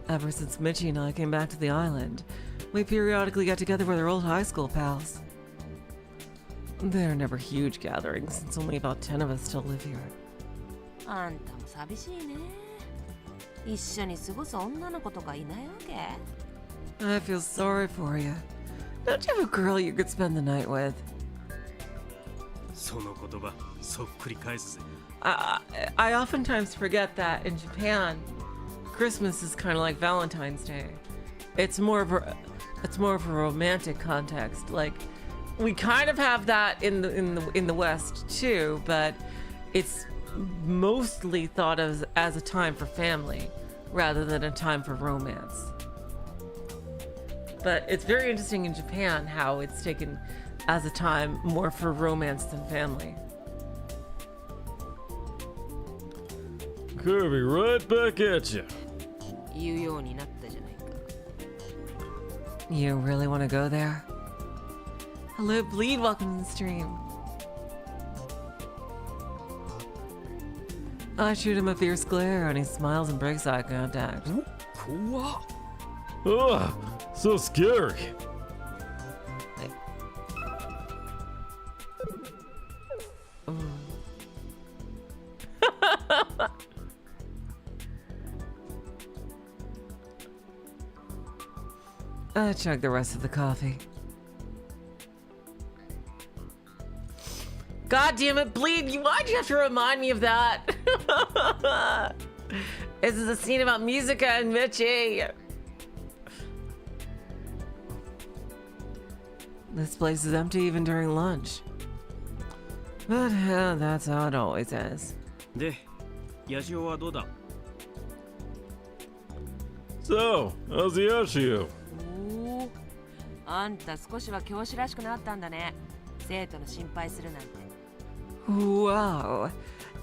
Ever since Michi and I came back to the island, we periodically get together with our old high school pals. They're never huge gatherings, since only about 10 of us still live here. あんたも寂しいね。一緒に過ごす女の子とかいないわけ？ I feel sorry for you. Don't you have a girl you could spend the night with? その言葉、そっくり返すぜ。 I oftentimes forget that in Japan, Christmas is kind of like Valentine's Day. It's more of a romantic context. Like, we kind of have that in the West too, but it's mostly thought of as a time for family rather than a time for romance. But it's very interesting in Japan how it's taken as a time more for romance than family. Kirby, right back at you. 言うようになったじゃないか。 You really want to go there? Hello, Bleed, welcome to the stream. I shoot him a fierce glare and he smiles and breaks eye contact. 怖っ。 Ugh, so scary. I chug the rest of the coffee. God damn it, Bleed! Why'd you have to remind me of that? This is a scene about Musica and Michi. This place is empty even during lunch. But that's how it always is. で、ヤジオはどうだ？ So, how's the Yoshio? おお、あんた少しは教師らしくなったんだね。生徒の心配するなんて。 Wow.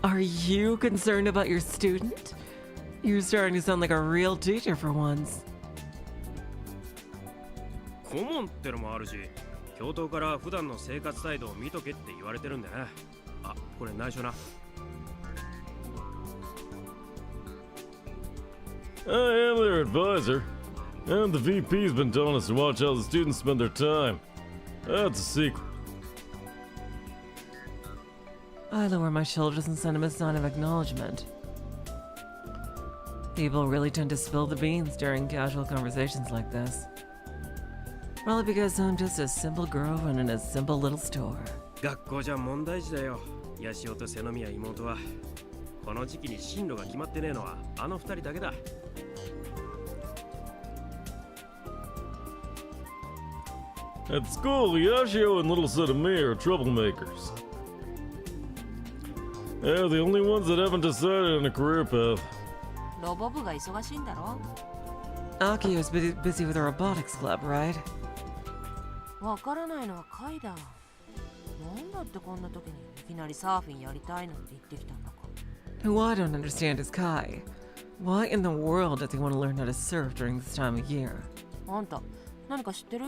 Are you concerned about your student? You're starting to sound like a real teacher for once. 顧問ってのもあるし、教頭から普段の生活態度を見とけって言われてるんだな。あ、これ内緒な。I am their advisor, and the VP's been telling us to watch how the students spend their time. That's a secret. I lower my shoulders and send him a sign of acknowledgement. People really tend to spill the beans during casual conversations like this. Probably because I'm just a simple girl running a simple little store. 学校じゃ問題児だよ。ヤシオと瀬宮妹は。この時期に進路が決まってねえのはあの二人だけだ。At school, Yashio and little Setami are troublemakers. They're the only ones that haven't decided on a career path. ロボ部が忙しいんだろ。 Akio's busy with the robotics club, right? わからないのはカイだ。なんだってこんな時にいきなりサーフィンやりたいのって言ってきたんだか。Who I don't understand is Kai. Why in the world does he want to learn how to surf during this time of year? あんた、何か知ってる？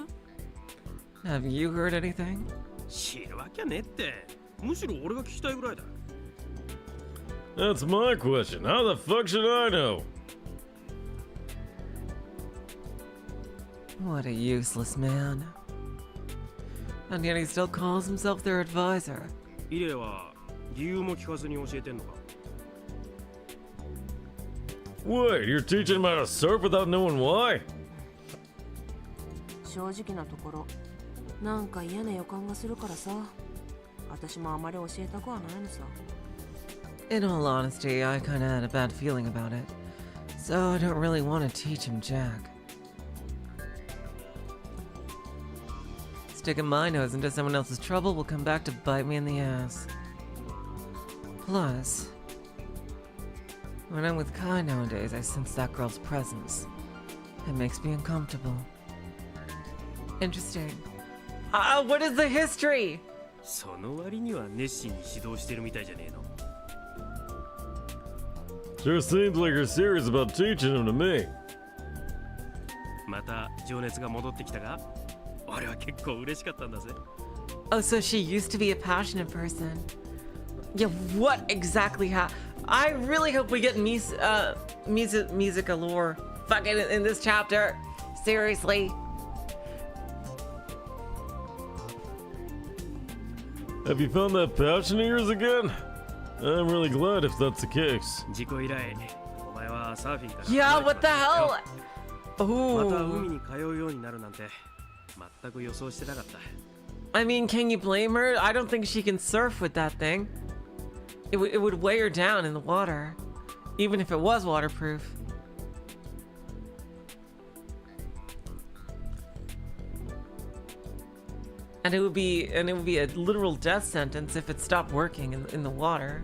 Have you heard anything? 知るわけねえって。むしろ俺が聞きたいぐらいだ。That's my question. How the fuck should I know? What a useless man. And yet he still calls himself their advisor. イレは理由も聞かずに教えてんのか。 Wait, you're teaching him how to surf without knowing why? 正直なところ、なんか嫌な予感がするからさ。私もあまり教えたくはないのさ。In all honesty, I kinda had a bad feeling about it. So I don't really want to teach him Jack. Sticking my nose into someone else's trouble will come back to bite me in the ass. Plus, when I'm with Kai nowadays, I sense that girl's presence. It makes me uncomfortable. Interesting. What is the history? その割には熱心に指導してるみたいじゃねえの。 Sure seems like you're serious about teaching him to me. また情熱が戻ってきたが、俺は結構嬉しかったんだぜ。 Oh, so she used to be a passionate person. Yeah, what exactly I really hope we get music allure fucking in this chapter. Seriously. Have you found that passion of yours again? I'm really glad if that's the case. 事故以来、お前はサーフィンから。 Yeah, what the hell? また Ooh. 海に通うようになるなんて全く予想してなかった。 I mean, can you blame her? I don't think she can surf with that thing. It would weigh her down in the water, even if it was waterproof. And it would be a literal death sentence if it stopped working in the water.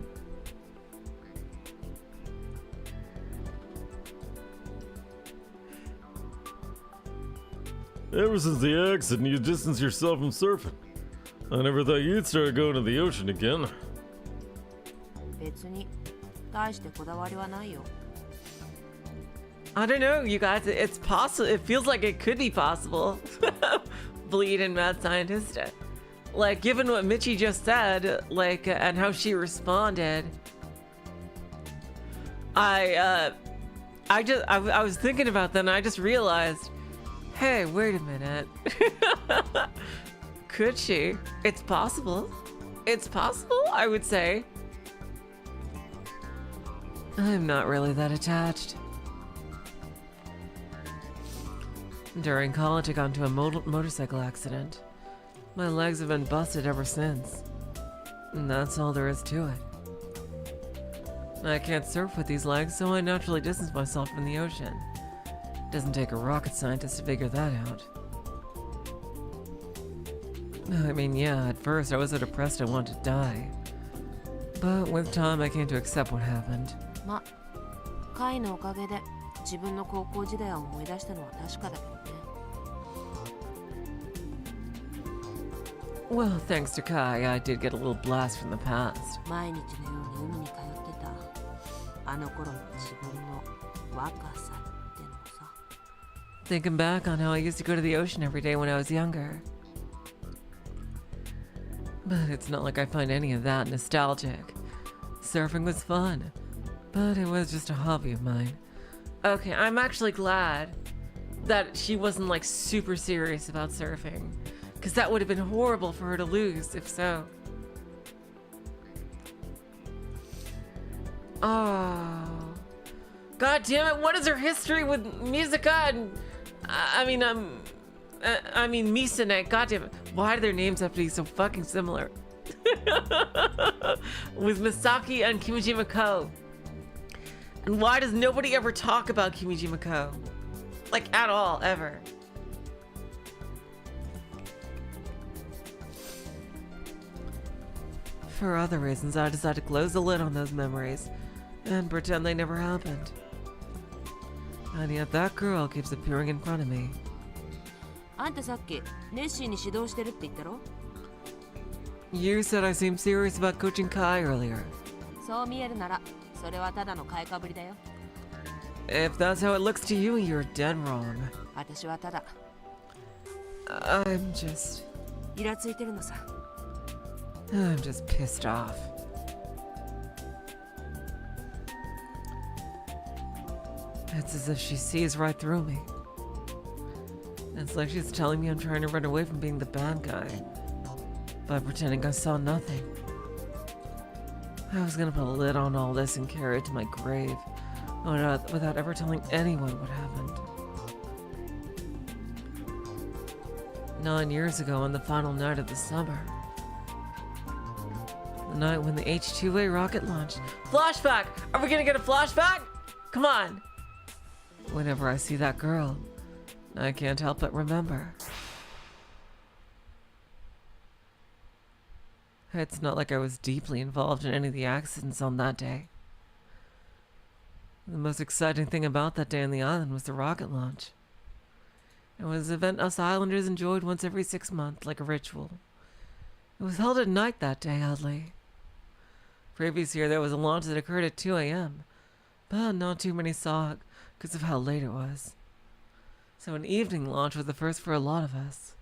Ever since the accident, you distanced yourself from surfing. I never thought you'd start going to the ocean again. 別に大してこだわりはないよ。 I don't know, you guys. It's possible. It feels like it could be possible. Bleed and mad scientist. Like, given what Michi just said, like, and how she responded, I was thinking about that, and I just realized, hey, wait a minute. Could she? It's possible. It's possible, I would say. I'm not really that attached. During college, I got into a motorcycle accident. My legs have been busted ever since. And that's all there is to it. I can't surf with these legs, so I naturally distance myself from the ocean. Doesn't take a rocket scientist to figure that out. I mean, yeah, at first I was so depressed I wanted to die. But with time, I came to accept what happened. ま、カイのおかげで自分の高校時代を思い出したのは確かだけどね。 Well, thanks to Kai, I did get a little blast from the past. 毎日のように海に通ってた。あの頃の自分の若さってのさ。 Thinking back on how I used to go to the ocean every day when I was younger. But it's not like I find any of that nostalgic. Surfing was fun, but it was just a hobby of mine. Okay, I'm actually glad that she wasn't like super serious about surfing, because that would have been horrible for her to lose if so. Oh, god damn it! What is her history with Mizuka and I mean Misane? God damn it! Why do their names have to be so fucking similar? With Misaki and Kimijima Ko. And why does nobody ever talk about Kimijima Ko? Like at all, ever? For other reasons, I decided to close the lid on those memories and pretend they never happened. And yet that girl keeps appearing in front of me. あんたさっき熱心に指導してるって言ったろ? You said I seemed serious about coaching Kai earlier. そう見えるならそれはただの買いかぶりだよ。 If that's how it looks to you, you're dead wrong. 私はただ I'm just イラついてるのさ。 I'm just pissed off. It's as if she sees right through me. It's like she's telling me I'm trying to run away from being the bad guy by pretending I saw nothing. I was gonna put a lid on all this and carry it to my grave without ever telling anyone what happened. 9 years ago on the final night of the summer. The night when the H-2A rocket launched. Flashback! Are we gonna get a flashback? Come on! Whenever I see that girl, I can't help but remember. It's not like I was deeply involved in any of the accidents on that day. The most exciting thing about that day on the island was the rocket launch. It was an event us islanders enjoyed once every 6 months, like a ritual. It was held at night that day, oddly. Previous year there was a launch that occurred at 2 a.m., but not too many saw it because of how late it was. So an evening launch was the first for a lot of us.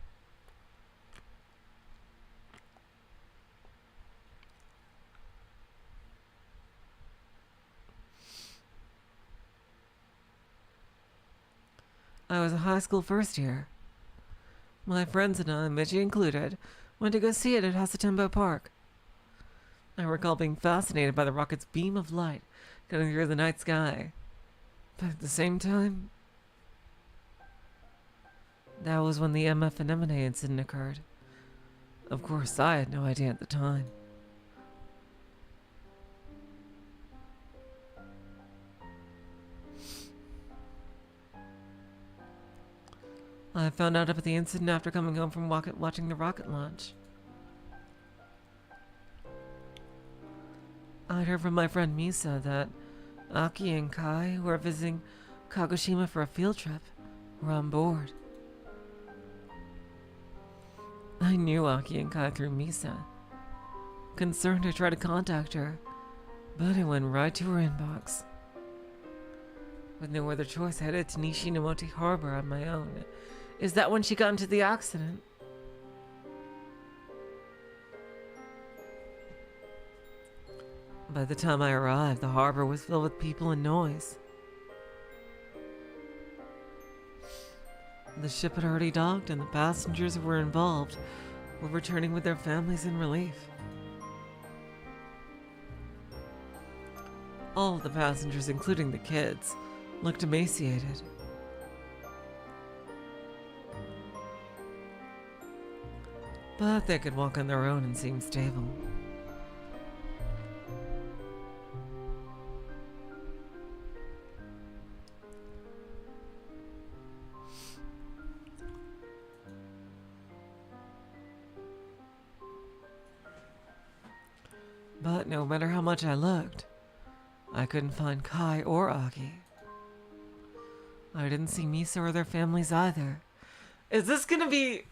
I was a high school first year. My friends and I, Michi included, went to go see it at Hasatembo Park. I recall being fascinated by the rocket's beam of light cutting through the night sky. But at the same time, that was when the MF Anemone incident occurred. Of course, I had no idea at the time. I found out about the incident after coming home from watching the rocket launch. I'd heard from my friend Misa that Aki and Kai, who were visiting Kagoshima for a field trip, were on board. I knew Aki and Kai through Misa. Concerned, I tried to contact her, but it went right to her inbox. With no other choice, I headed to Nishinomoti Harbor on my own. Is that when she got into the accident? By the time I arrived, the harbor was filled with people and noise. The ship had already docked, and the passengers who were involved were returning with their families in relief. All of the passengers, including the kids, looked emaciated. But they could walk on their own and seem stable. But no matter how much I looked, I couldn't find Kai or Aki. I didn't see Misa or their families either. Is this gonna be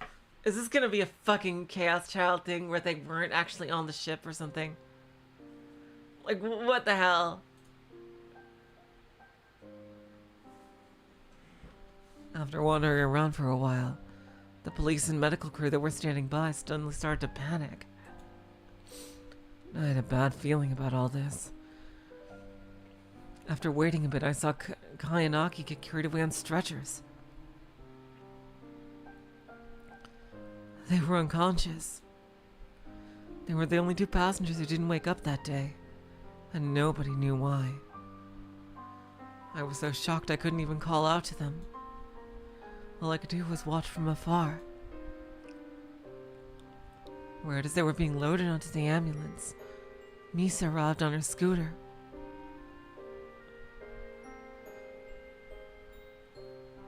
a fucking Chaos Child thing where they weren't actually on the ship or something? Like, what the hell? After wandering around for a while, the police and medical crew that were standing by suddenly started to panic. I had a bad feeling about all this. After waiting a bit, I saw Kai and Aki get carried away on stretchers. They were unconscious. They were the only 2 passengers who didn't wake up that day, and nobody knew why. I was so shocked I couldn't even call out to them. All I could do was watch from afar. Right as they were being loaded onto the ambulance, Misa arrived on her scooter.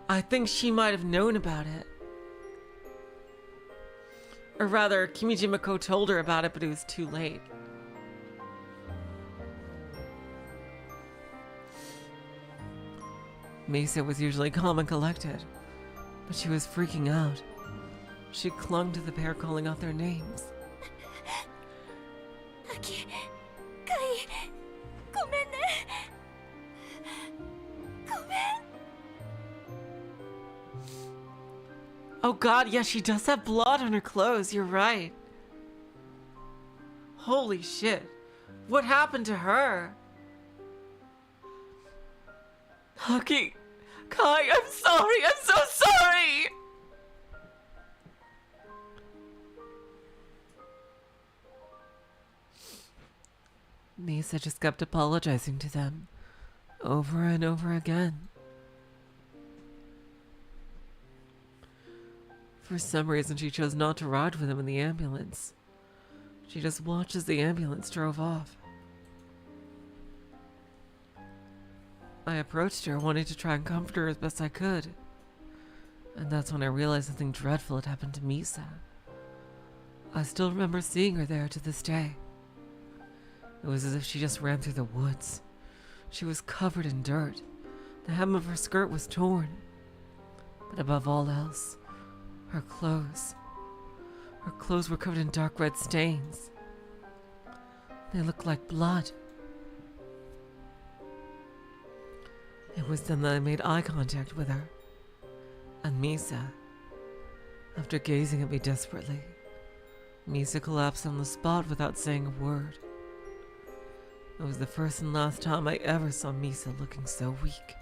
I think she might have known about it. Or rather, Kimiji Mako told her about it, but it was too late. Misa was usually calm and collected, but she was freaking out. She clung to the pair, calling out their names. Aki, Kai, gomen ne. Gomen. Oh god, yeah, she does have blood on her clothes, you're right. Holy shit. What happened to her? Aki, Kai, I'm sorry, I'm so sorry! Misa just kept apologizing to them, over and over again. For some reason, she chose not to ride with him in the ambulance. She just watched as the ambulance drove off. I approached her, wanting to try and comfort her as best I could. And that's when I realized something dreadful had happened to Misa. I still remember seeing her there to this day. It was as if she just ran through the woods. She was covered in dirt. The hem of her skirt was torn. But above all else, her clothes. Her clothes were covered in dark red stains. They looked like blood. It was then that I made eye contact with her. And Misa, after gazing at me desperately, Misa collapsed on the spot without saying a word. It was the first and last time I ever saw Misa looking so weak.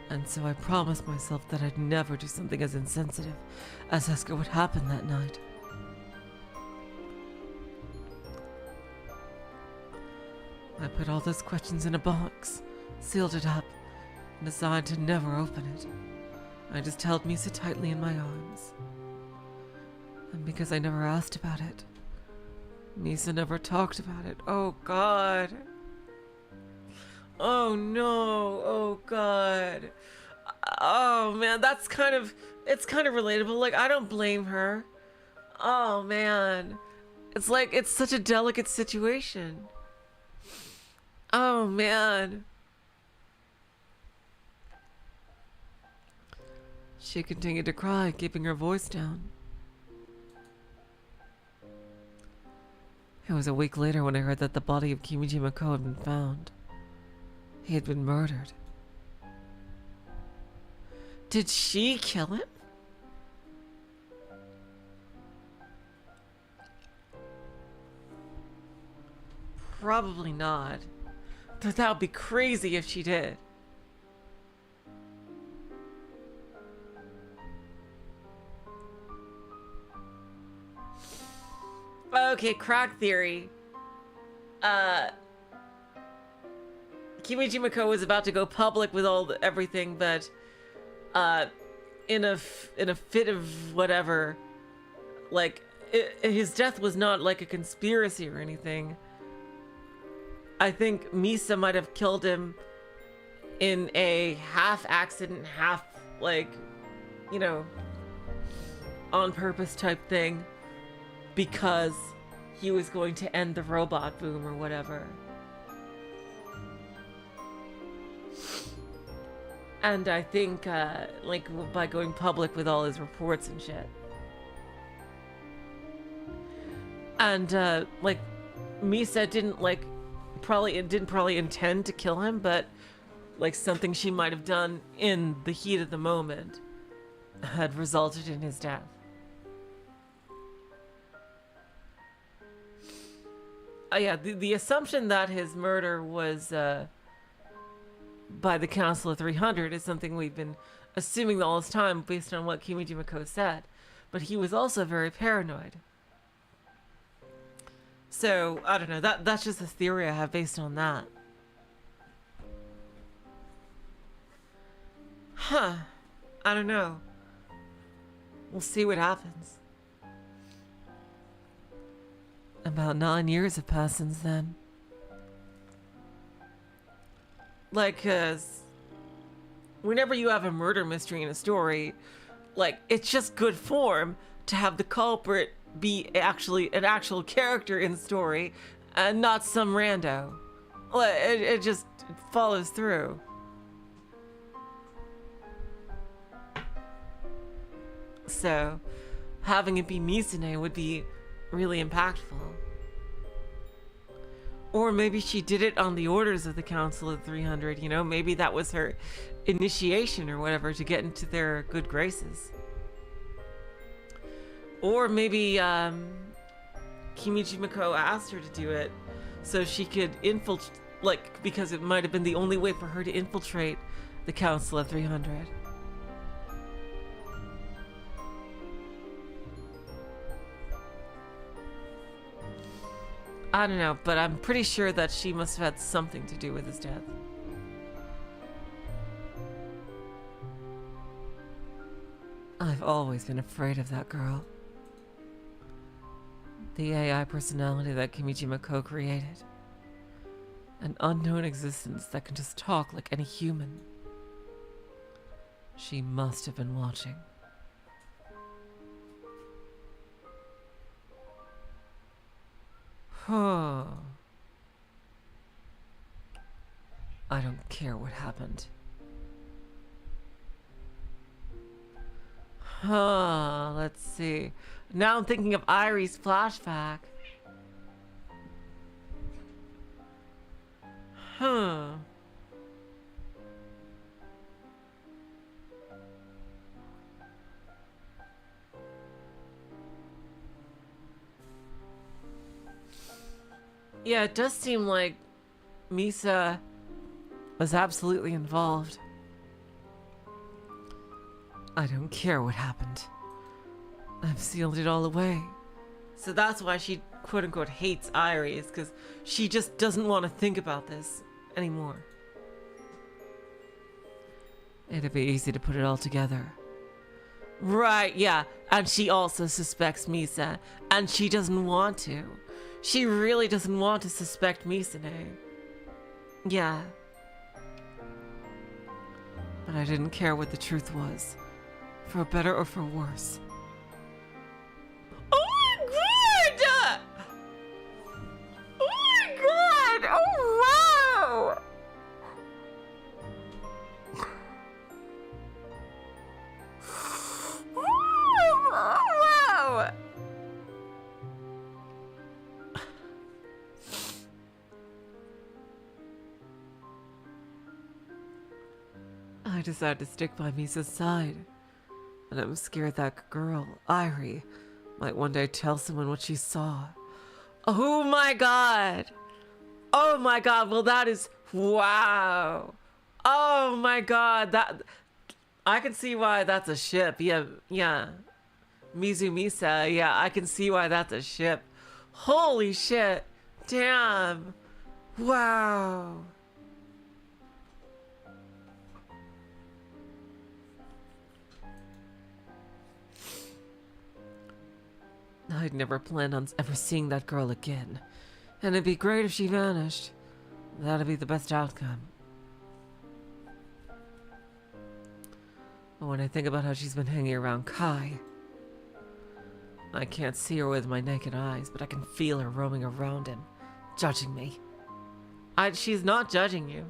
And so I promised myself that I'd never do something as insensitive as ask her what happened that night. I put all those questions in a box, sealed it up, and decided to never open it. I just held Misa tightly in my arms. And because I never asked about it, Misa never talked about it. Oh God. Oh no. Oh God. Oh man, it's kind of relatable. Like, I don't blame her. Oh man. It's like, it's such a delicate situation. Oh man. She continued to cry, keeping her voice down. It was a week later when I heard that the body of Kimiji Mako had been found. He had been murdered. Did she kill him? Probably not. But that would be crazy if she did. Okay, crack theory. Kimiji Mako was about to go public with everything, but in a fit of whatever, like his death was not like a conspiracy or anything. I think Misa might have killed him in a half accident, half like, you know, on purpose type thing, because he was going to end the robot boom or whatever. And I think, like, by going public with all his reports and shit. And, like, Misa didn't, like, didn't probably intend to kill him, but like something she might have done in the heat of the moment had resulted in his death. Yeah, the assumption that his murder was by the Council of 300 is something we've been assuming all this time based on what Kimiji Mako said. But he was also very paranoid. So, I don't know, that's just a theory I have based on that. Huh. I don't know. We'll see what happens. About 9 years have passed since then. Like, whenever you have a murder mystery in a story, like, it's just good form to have the culprit be actually an actual character in the story and not some rando. It just follows through. So, having it be Misune would be really impactful. Or maybe she did it on the orders of the Council of 300, you know? Maybe that was her initiation or whatever to get into their good graces. Or maybe Kimiji Mako asked her to do it so she could infiltrate, like, because it might have been the only way for her to infiltrate the Council of 300. I don't know, but I'm pretty sure that she must have had something to do with his death. I've always been afraid of that girl. The AI personality that Kimiji Mako created. An unknown existence that can just talk like any human. She must have been watching. Huh. I don't care what happened. Huh, let's see. Now I'm thinking of Airi's flashback. Huh. Yeah, it does seem like Misa was absolutely involved. I don't care what happened. I've sealed it all away. So that's why she quote-unquote hates Airi, is because she just doesn't want to think about this anymore. It'd be easy to put it all together. Right, yeah. And she also suspects Misa, and she doesn't want to. She really doesn't want to suspect Misune. Yeah. But I didn't care what the truth was. For better or for worse. Oh my god! Oh my god! Oh wow! Oh wow! I decided to stick by Misa's side. And I'm scared that girl, Airi, might one day tell someone what she saw. Oh my god! Oh my god, well that is... Wow! Oh my god, that... I can see why that's a ship. Yeah. Mizu Misa, yeah, I can see why that's a ship. Holy shit! Damn! Wow! I'd never planned on ever seeing that girl again. And it'd be great if she vanished. That'd be the best outcome. But when I think about how she's been hanging around Kai... I can't see her with my naked eyes, but I can feel her roaming around him, judging me. She's not judging you.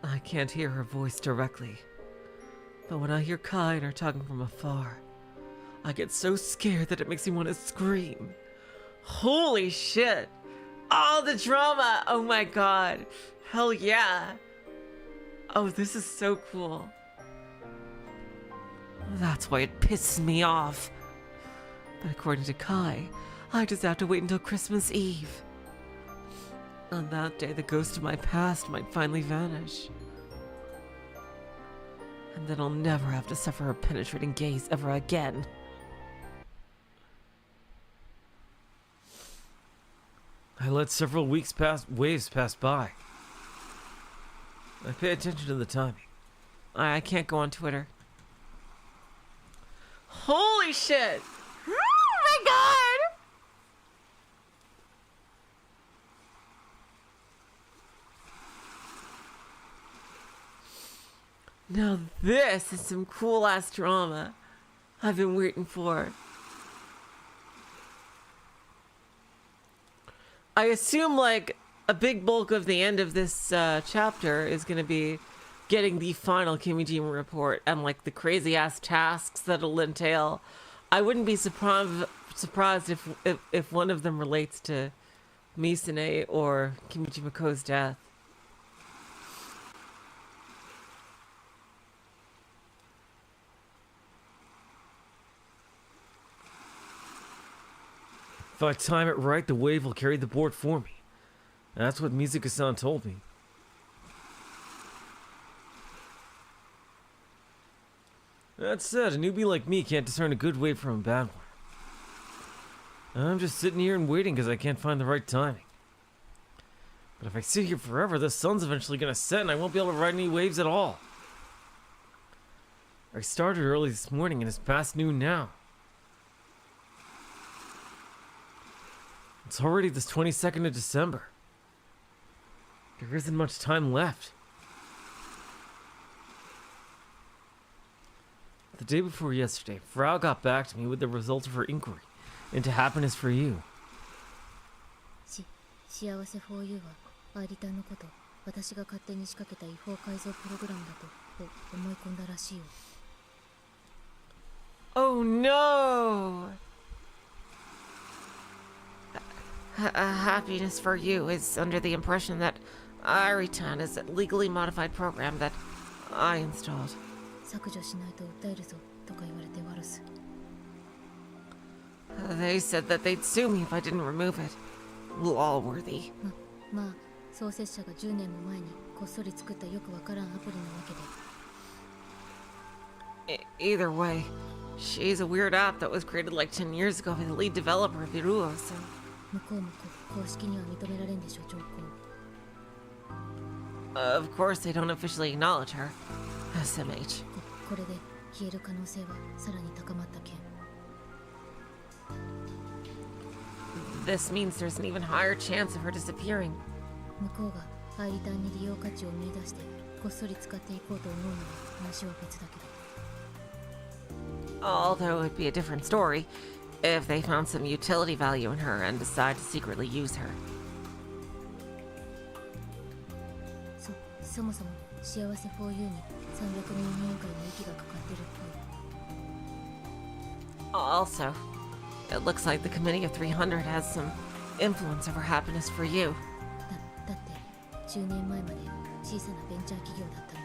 I can't hear her voice directly. But when I hear Kai and her talking from afar, I get so scared that it makes me want to scream. Holy shit. All the drama. Oh my god. Hell yeah. Oh, this is so cool. That's why it pisses me off. But according to Kai, I just have to wait until Christmas Eve. On that day, the ghost of my past might finally vanish. And then I'll never have to suffer a penetrating gaze ever again. I let several waves pass by. I pay attention to the timing. I can't go on Twitter. Holy shit! Oh my god! Now this is some cool ass drama I've been waiting for. I assume like a big bulk of the end of this chapter is going to be getting the final Kimijima report and like the crazy ass tasks that it'll entail. I wouldn't be surprised if one of them relates to Misune or Kimijima Ko's death. If I time it right, the wave will carry the board for me. That's what Mizuka-san told me. That said, a newbie like me can't discern a good wave from a bad one. I'm just sitting here and waiting because I can't find the right timing. But if I sit here forever, the sun's eventually going to set and I won't be able to ride any waves at all. I started early this morning and it's past noon now. It's already the 22nd of December. There isn't much time left. The day before yesterday, Frau got back to me with the results of her inquiry into happiness for you. 幸せ for you はアイリタンのこと私が勝手に仕掛けた違法改造プログラムだと思い込んだらしいよ。 Oh no! Happiness for you is under the impression that Airi-tan is a legally modified program that I installed. 削除しないと訴えるぞとか言われてワルス。 They said that they'd sue me if I didn't remove it. Lawworthy. まあ創設者が10年も前にこっそり作ったよくわからんアプリなわけで。 Either way, she's a weird app that was created like 10 years ago by the lead developer of Iruo, so... 向こうも公式には認められんでしょ条項。 Of course, they don't officially acknowledge her. SMH. これで消える可能性はさらに高まった件。 This means there's an even higher chance of her disappearing. 向こうがアイリタンに利用価値を見出してこっそり使っていこうと思うのは話は別だけど。 Although it'd be a different story if they found some utility value in her and decide to secretly use her. そもそも幸せ for you に300人委員会の息がかかってるっぽい。 Also, it looks like the Committee of 300 has some influence over happiness for you. だって10年前まで小さなベンチャー企業だったのに。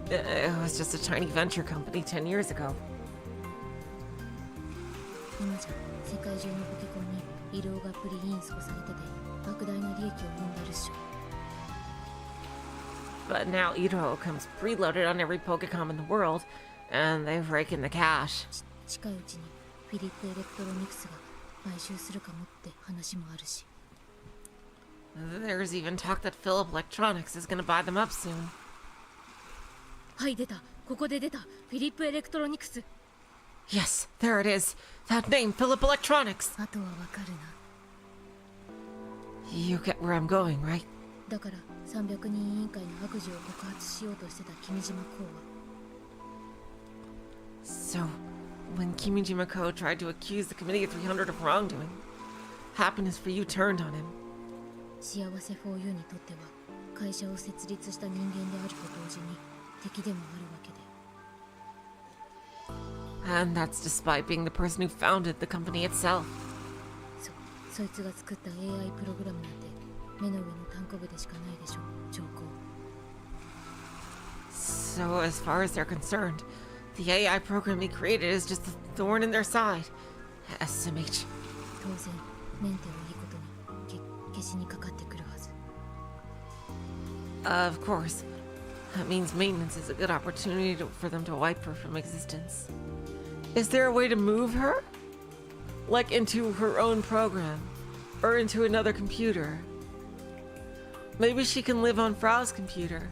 It was just a tiny venture company 10 years ago. 今じゃ世界中のポケコンに医療がプリインストされてて莫大な利益を生んでるっしょ。 But now Iroh comes preloaded on every Pokecom in the world, and they've raking the cash. 近いうちにフィリップエレクトロニクスが買収するかもって話もあるし。 There's even talk that Philip Electronics is gonna buy them up soon. はい出たここで出たフィリップエレクトロニクス。 Yes, there it is. That name, Philip Electronics. あとはわかるな。 You get where I'm going, right? だから300人委員会の悪事を告発しようとしてた君島公は So, when Kimijima Ko tried to accuse the Committee of 300 of wrongdoing, happiness for you turned on him. 幸せ for you にとっては会社を設立した人間であると同時に敵でもあるわけで。And that's despite being the person who founded the company itself. そいつが作った AI プログラムなんて目の上の単行部でしかないでしょ、上皇。 So as far as they're concerned, the AI program he created is just a thorn in their side. SMH. 当然メンテをいいことに消しにかかってくるはず。 Of course. That means maintenance is a good opportunity for them to wipe her from existence. Is there a way to move her? Like into her own program? Or into another computer? Maybe she can live on Frau's computer.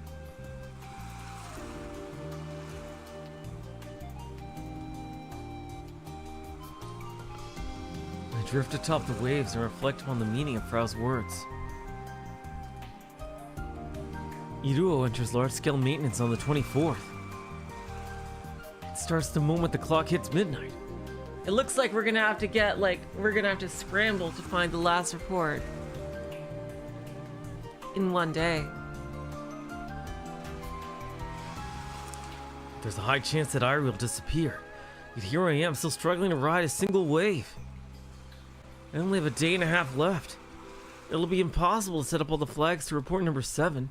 I drift atop the waves and reflect upon the meaning of Frau's words. Iruo enters large-scale maintenance on the 24th. It starts the moment the clock hits midnight. It looks like we're gonna have to we're gonna have to scramble to find the last report. In one day. There's a high chance that Airi will disappear. Yet here I am, still struggling to ride a single wave. I only have a day and a half left. It'll be impossible to set up all the flags to report number 7.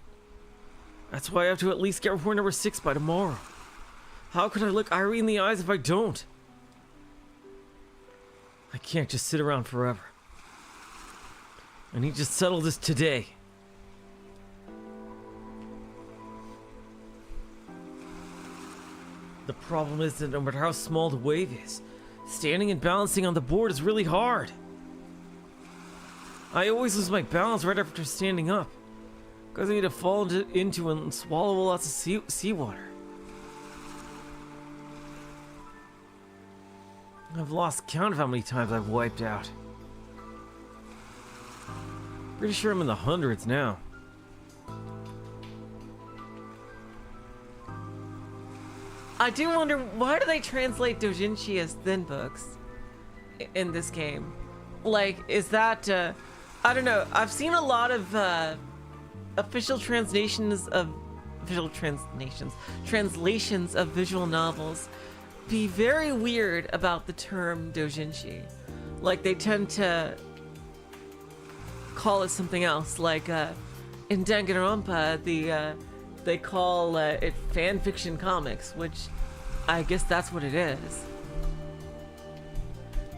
That's why I have to at least get report number 6 by tomorrow. How could I look Airi in the eyes if I don't? I can't just sit around forever. I need to settle this today. The problem is that no matter how small the wave is, standing and balancing on the board is really hard. I always lose my balance right after standing up, causing me to fall into and swallow lots of seawater. I've lost count of how many times I've wiped out. Pretty sure I'm in the hundreds now. I do wonder, why do they translate doujinshi as thin books in this game? Like, is that, I don't know. I've seen a lot of official translations of visual novels be very weird about the term doujinshi. Like, they tend to call it something else. Like, in Danganronpa, they call it fan fiction comics, which I guess that's what it is.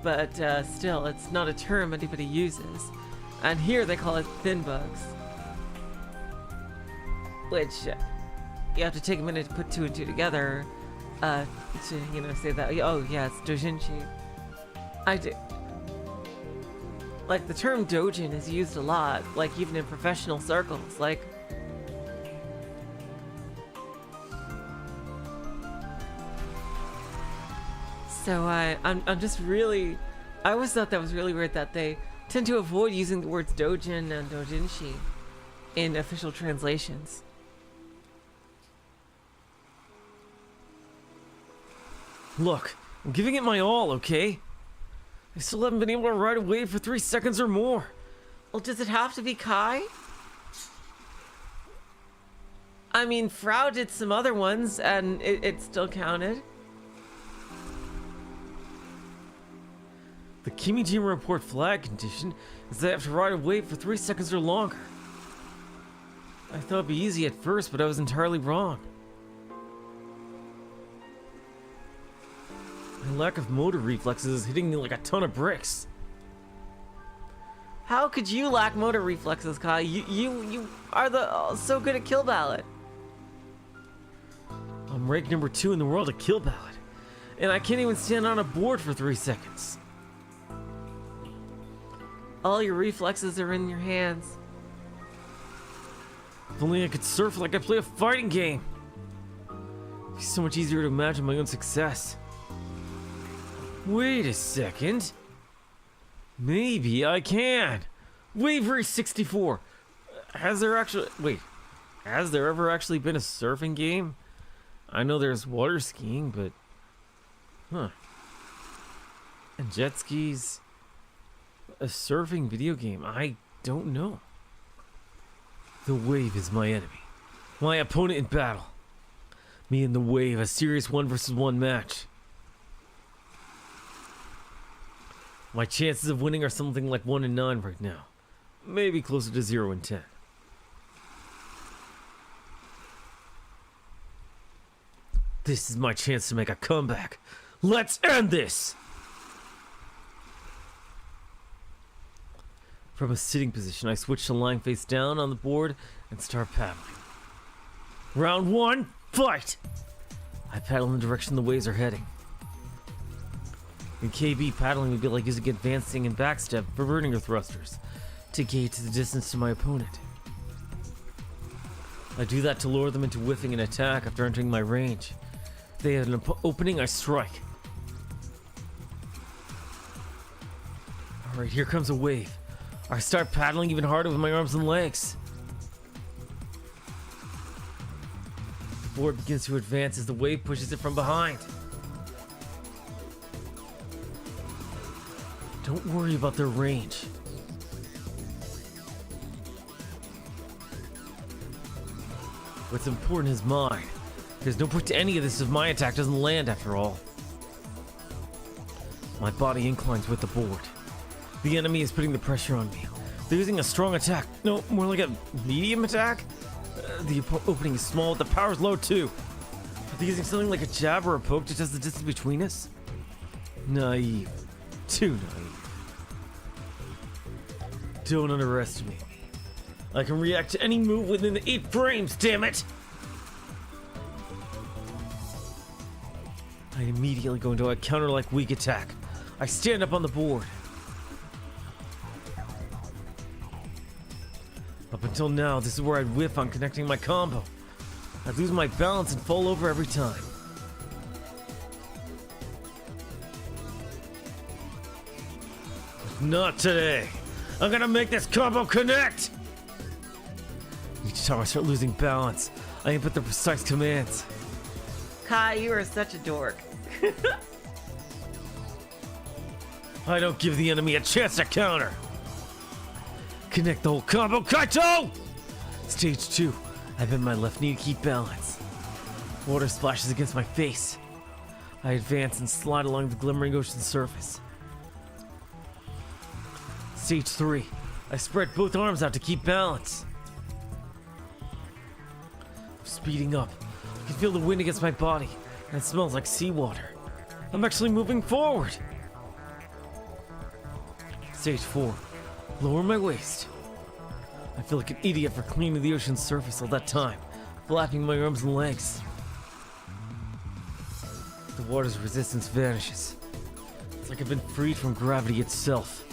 But still, it's not a term anybody uses. And here they call it thin books. Which, you have to take a minute to put 2 and 2 together to, say that, oh yeah, it's doujinshi. I do. Like, the term doujin is used a lot, like even in professional circles, like... So I'm just really... I always thought that was really weird that they tend to avoid using the words doujin and doujinshi in official translations. Look, I'm giving it my all, okay? I still haven't been able to ride a wave for 3 seconds or more. Well, does it have to be Kai? I mean, Frau did some other ones, and it still counted. The Kimijima report flag condition is that I have to ride a wave for 3 seconds or longer. I thought it'd be easy at first, but I was entirely wrong. My lack of motor reflexes is hitting me like a ton of bricks. How could you lack motor reflexes, Kai? You are so good at kill ballot. I'm ranked number 2 in the world at kill ballot, and I can't even stand on a board for 3 seconds. All your reflexes are in your hands. If only I could surf like I play a fighting game. It'd be so much easier to imagine my own success. Wait a second. Maybe I can. Wave Race 64. Has there ever actually been a surfing game? I know there's water skiing, but... Huh. And jet skis... A surfing video game? I don't know. The wave is my enemy. My opponent in battle. Me and the wave, a serious 1 versus 1 match. My chances of winning are something like 1 in 9 right now. Maybe closer to 0 in 10. This is my chance to make a comeback. Let's end this! From a sitting position, I switch to lying face down on the board and start paddling. Round 1, fight! I paddle in the direction the waves are heading. In KB, paddling would be like using advancing and backstep for vertical thrusters to gauge the distance to my opponent. I do that to lure them into whiffing an attack after entering my range. If they have an opening, I strike. Alright, here comes a wave. I start paddling even harder with my arms and legs. The board begins to advance as the wave pushes it from behind. Don't worry about their range. What's important is mine. There's no point to any of this if my attack doesn't land after all. My body inclines with the board. The enemy is putting the pressure on me. They're using a strong attack. No, more like a medium attack? The opening is small, but the power's low too. Are they using something like a jab or a poke to test the distance between us? Naive. Too naive. Don't underestimate me. I can react to any move within the 8 frames, damn it! I immediately go into a counter-like weak attack. I stand up on the board. Up until now, this is where I'd whiff on connecting my combo. I'd lose my balance and fall over every time. Not today. I'm gonna make this combo connect! Each time I start losing balance, I input the precise commands. Kai, you are such a dork. I don't give the enemy a chance to counter. Connect the whole combo, Kaito! Stage 2. I bend my left knee to keep balance. Water splashes against my face. I advance and slide along the glimmering ocean surface. Stage 3. I spread both arms out to keep balance. I'm speeding up. I can feel the wind against my body, and it smells like seawater. I'm actually moving forward. Stage 4. Lower my waist. I feel like an idiot for cleaning the ocean's surface all that time, flapping my arms and legs. The water's resistance vanishes. It's like I've been freed from gravity itself.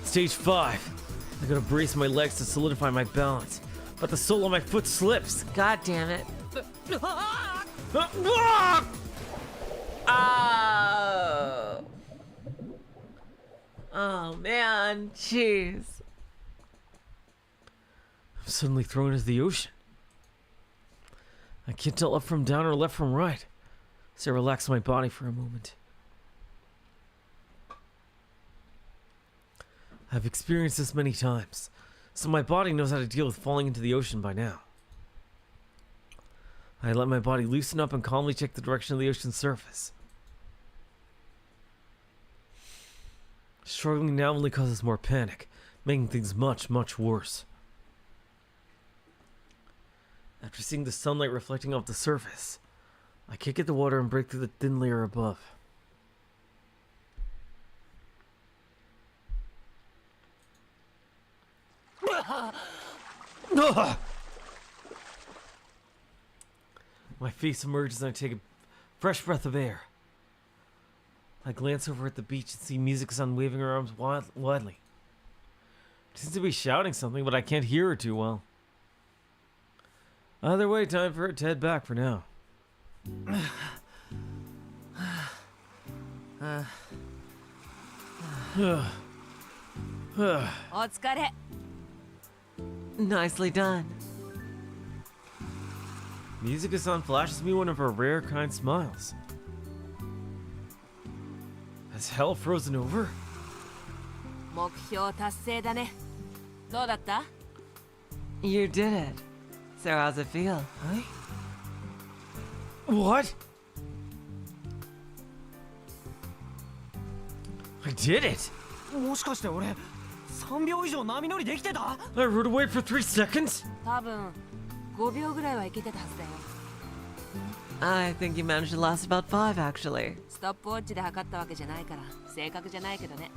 Stage 5. I gotta brace my legs to solidify my balance, but the sole on my foot slips. God damn it. Ah! Oh. Oh man, jeez. I'm suddenly thrown into the ocean. I can't tell up from down or left from right, so I relax my body for a moment. I've experienced this many times, so my body knows how to deal with falling into the ocean by now. I let my body loosen up and calmly check the direction of the ocean's surface. Struggling now only causes more panic, making things much, much worse. After seeing the sunlight reflecting off the surface, I kick at the water and break through the thin layer above. My face emerges and I take a fresh breath of air. I glance over at the beach and see Music-san waving her arms widely. She seems to be shouting something, but I can't hear her too well. Either way, time for it to head back for now. Nicely done. Music-san flashes me one of her rare kind smiles. Has hell frozen over? 目標達成だね。どうだった？ You did it. So how's it feel? What? I did it! もしかして俺3秒以上波乗りできてた？ I rode away for 3 seconds? 多分5秒ぐらいはいけてたはずだよ。 I think you managed to last about 5 actually. ストップウォッチで測ったわけじゃないから正確じゃないけどね。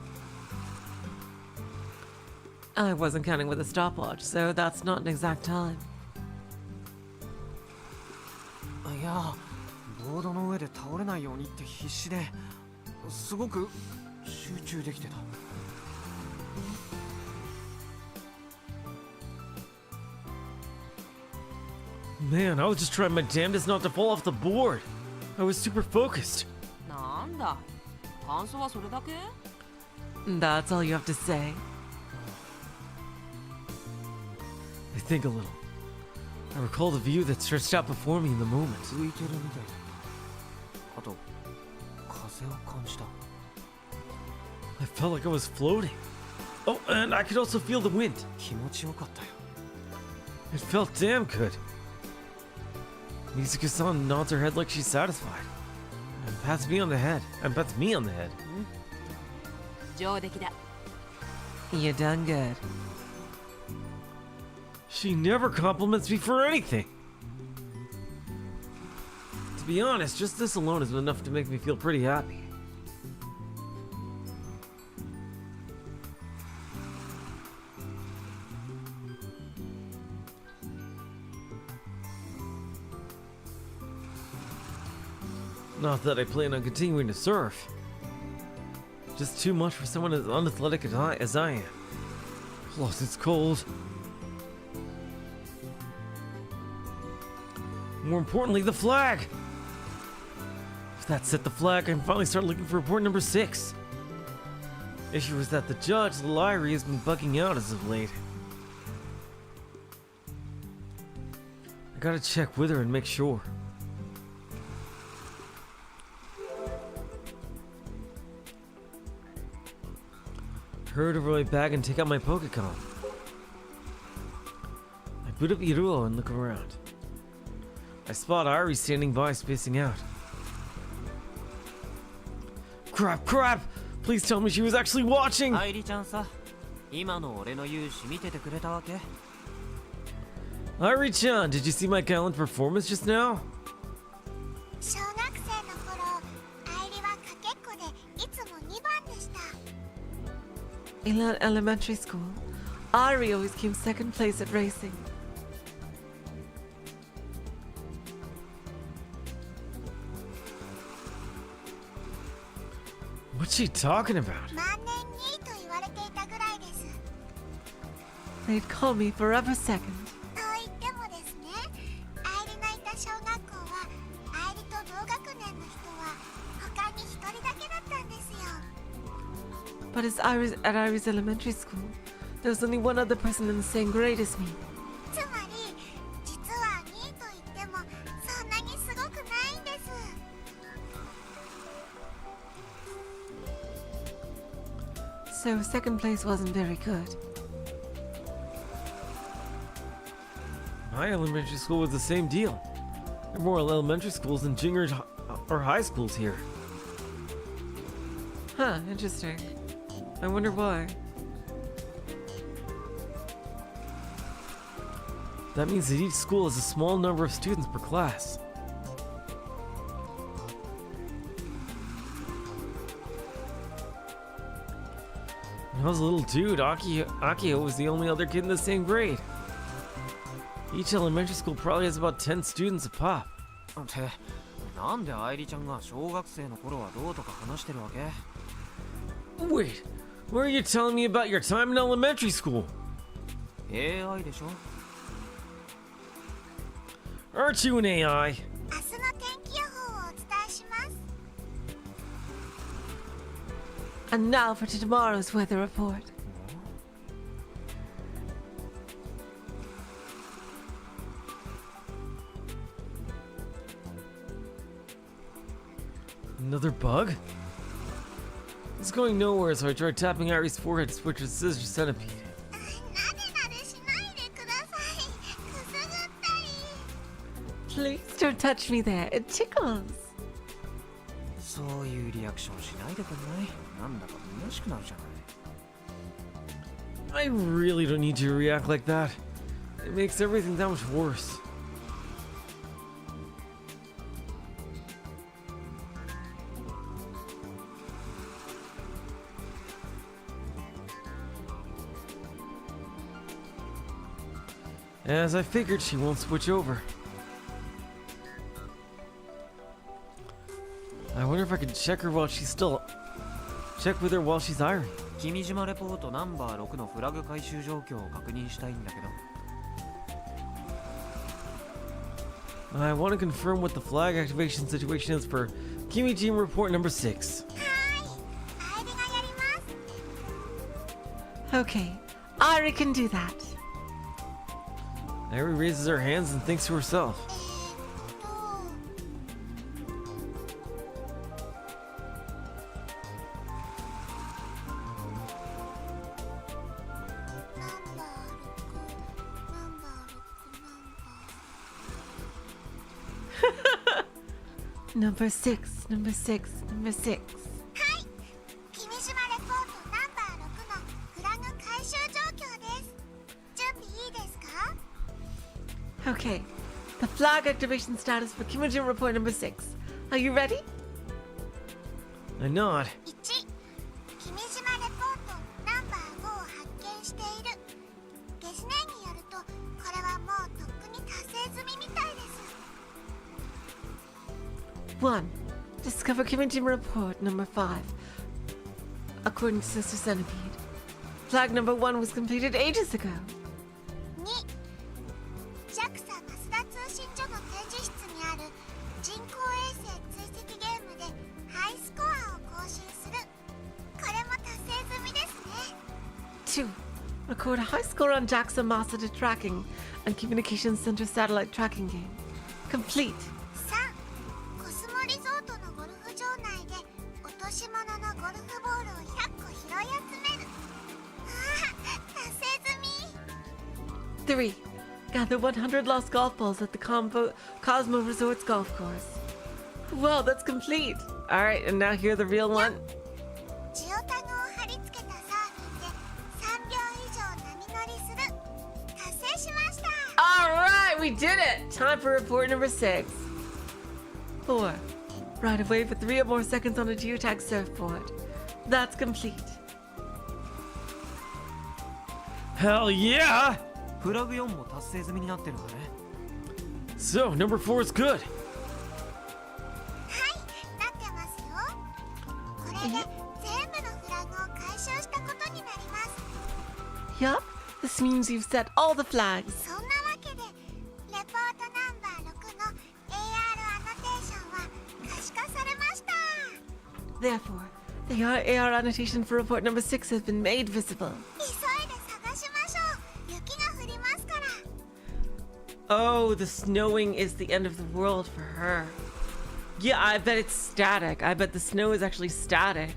I wasn't counting with a stopwatch, so that's not an exact time. いや、ボードの上で倒れないようにって必死ですごく集中できてた。Man, I was just trying my damnedest not to fall off the board. I was super focused. なんだ感想はそれだけ？ That's all you have to say. I think a little. I recall the view that stretched out before me in the moment. 浮いてるみたいだ。あと風を感じた。 I felt like I was floating. Oh, and I could also feel the wind. 気持ちよかったよ。 It felt damn good. Mizuka-san nods her head like she's satisfied. And pats me on the head. And pats me on the head. 上出来だ。 You done good. She never compliments me for anything. To be honest, just this alone is enough to make me feel pretty happy. Not that I plan on continuing to surf. Just too much for someone as unathletic as I am. Plus, it's cold. More importantly, the flag! If that set the flag, I can finally start looking for report number 6. Issue is that the judge, little Airi, has been bugging out as of late. I gotta check with her and make sure. Hurried over my bag and take out my Pokecon. I boot up Iruo and look around. I spot Airi standing by, spacing out. Crap, crap! Please tell me she was actually watching! 愛理ちゃんさ、今の俺の勇姿見ててくれたわけ？ Airi-chan, did you see my gallant performance just now? 小学生の頃、愛理はかけっこでいつも2番でした。 In elementary school, Airi always came second place at racing. What's she talking about? 万年2位と言われていたぐらいです。 They'd call me forever second. と言ってもですね、愛理のいた小学校は愛理と同学年の人は他に1人だけだったんですよ。 But at Airi's elementary school, there was only one other person in the same grade as me. つまり、実は2位と言ってもそんなにすごくないんです。 So second place wasn't very good. My elementary school was the same deal. There are more elementary schools than junior or high schools here. Huh, interesting. I wonder why. That means that each school has a small number of students per class. When I was a little dude, Akio was the only other kid in the same grade. Each elementary school probably has about 10 students a pop. ってなんで愛理ちゃんが小学生の頃はどうとか話してるわけ？ Wait, where are you telling me about your time in elementary school? AI でしょ？ Aren't you an AI? 明日の天気予報をお伝えします。 And now for tomorrow's weather report. Another bug? It's going nowhere, so I tried tapping Airi's forehead to switch to Scissor Centipede. なでなでしないでください。くすぐったり。 Please don't touch me there. It tickles. そういうリアクションしないでくんない？なんだか虚しくなるじゃない。I really don't need you to react like that. It makes everything that much worse. As I figured, she won't switch over. I wonder if I could check with her while she's Airi. 君島レポートナンバー6のフラグ回収状況を確認したいんだけど。 I want to confirm what the flag activation situation is for Kimi Team Report number 6. はーい、アイリがやります。 Okay, Airi can do that. Airi raises her hands and thinks to herself. ナンバー6、ナンバー Number 6, number 6, number 6. はい、君島レポートナンバー6のフラグ回収状況です。準備いいですか？ Okay, the flag activation status for Kimijin report number 6. Are you ready? I nod. 1、君島レポートナンバー5を発見している。ゲスネによると、これはもうとっくに達成済みみたいです。 1. Discover Kimijin report number 5. According to Sister Centipede. Flag number 1 was completed ages ago. 2、JAXA マスダ通信所の展示室にある人工衛星追跡ゲームでハイスコアを更新する。これも達成済みですね。 2. Record a high score on JAXA Masada tracking and Communications Center satellite tracking game. Complete. 3、コスモリゾートのゴルフ場内で落とし物のゴルフボールを100個拾い集める。ああ、達成済み。 3. Gather 100 lost golf balls at the Cosmo Resorts golf course. Well, that's complete. All right, and now hear the real one. ジオタグを貼り付けたサーフィンで3秒以上波乗りする。達成しました。 All right, we did it. Time for report number 6. 4. Ride a wave for 3 or more seconds on a geotag surfboard. That's complete. Hell yeah! フラグ4も達成済みになってるんだね。 So, number 4 is good. はい、なってますよ。これで全部のフラグを回収したことになります。 Yup, this means you've set all the flags. そんなわけで、レポートナンバー6の AR アノテーションは可視化されました。 Therefore, the AR annotation for report number 6 has been made visible. 急いで探しましょう。雪が降りますから。 Oh, the snowing is the end of the world for her. Yeah, I bet it's static. I bet the snow is actually static.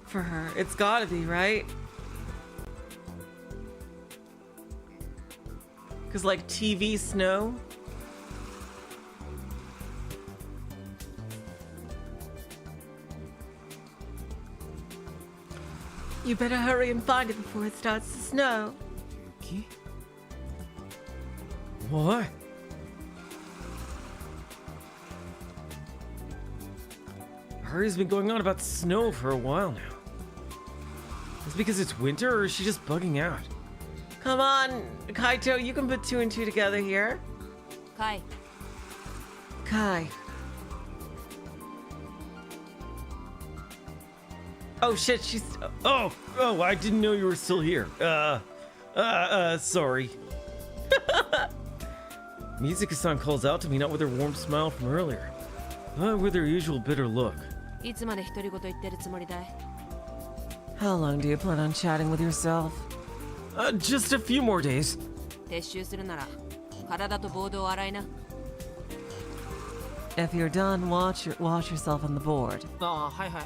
For her. It's gotta be, right? Because, like, TV snow? You better hurry and find it before it starts to snow. 雪？ What? Ari's been going on about snow for a while now. Is it because it's winter, or is she just bugging out? Come on, Kaito, you can put 2 and 2 together here. カイ、 Kai. Oh shit, she's... Oh, I didn't know you were still here. Sorry. Mizuka-san calls out to me, not with her warm smile from earlier, but with her usual bitter look. いつまで独り言言ってるつもりだい？ How long do you plan on chatting with yourself? Just a few more days. 撤収するなら体とボードを洗いな。 If you're done, wash yourself on the board. ああ、はいはい。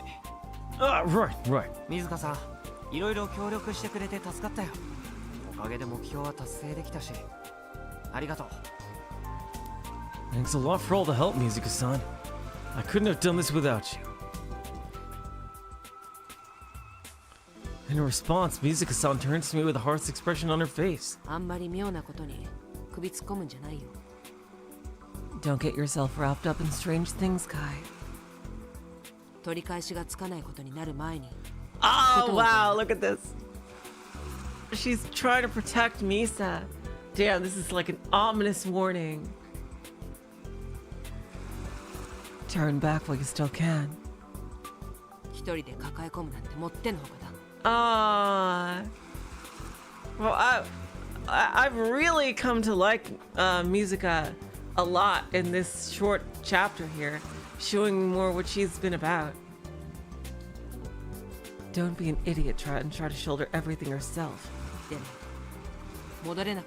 Right. 水香さん、いろいろ協力してくれて助かったよ。おかげで目標は達成できたし、ありがとう。 Thanks a lot for all the help, Mizuka-san. I couldn't have done this without you. In response, Mizuka-san turns to me with a heartless expression on her face. あんまり妙なことに首突っ込むんじゃないよ。 Don't get yourself wrapped up in strange things, Kai. 取り返しがつかないことになる前に。 Oh, wow, look at this. She's trying to protect Misa. Damn, this is like an ominous warning. Turn back while you still can. 一人で抱え込むなんてもってのほかだ。 Well, I've really come to like Mizuka a lot in this short chapter here, showing more what she's been about. Don't be an idiot and try to shoulder everything yourself. でも戻れなく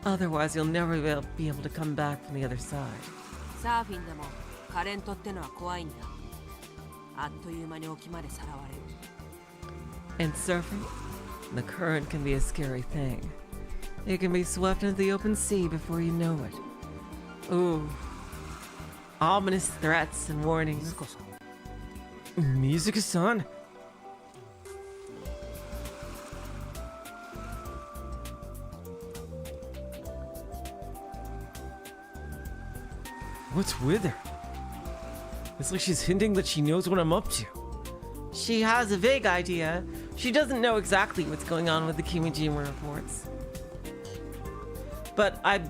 なる。 Otherwise, you'll never be able to come back from the other side. サーフィンでもカレントってのは怖いんだ。あっという間に沖までさらわれる。 In surfing, the current can be a scary thing. It can be swept into the open sea before you know it. Ooh. Ominous threats and warnings. Mizuka-san? What's with her? It's like she's hinting that she knows what I'm up to. She has a vague idea. She doesn't know exactly what's going on with the Kimijima reports. But I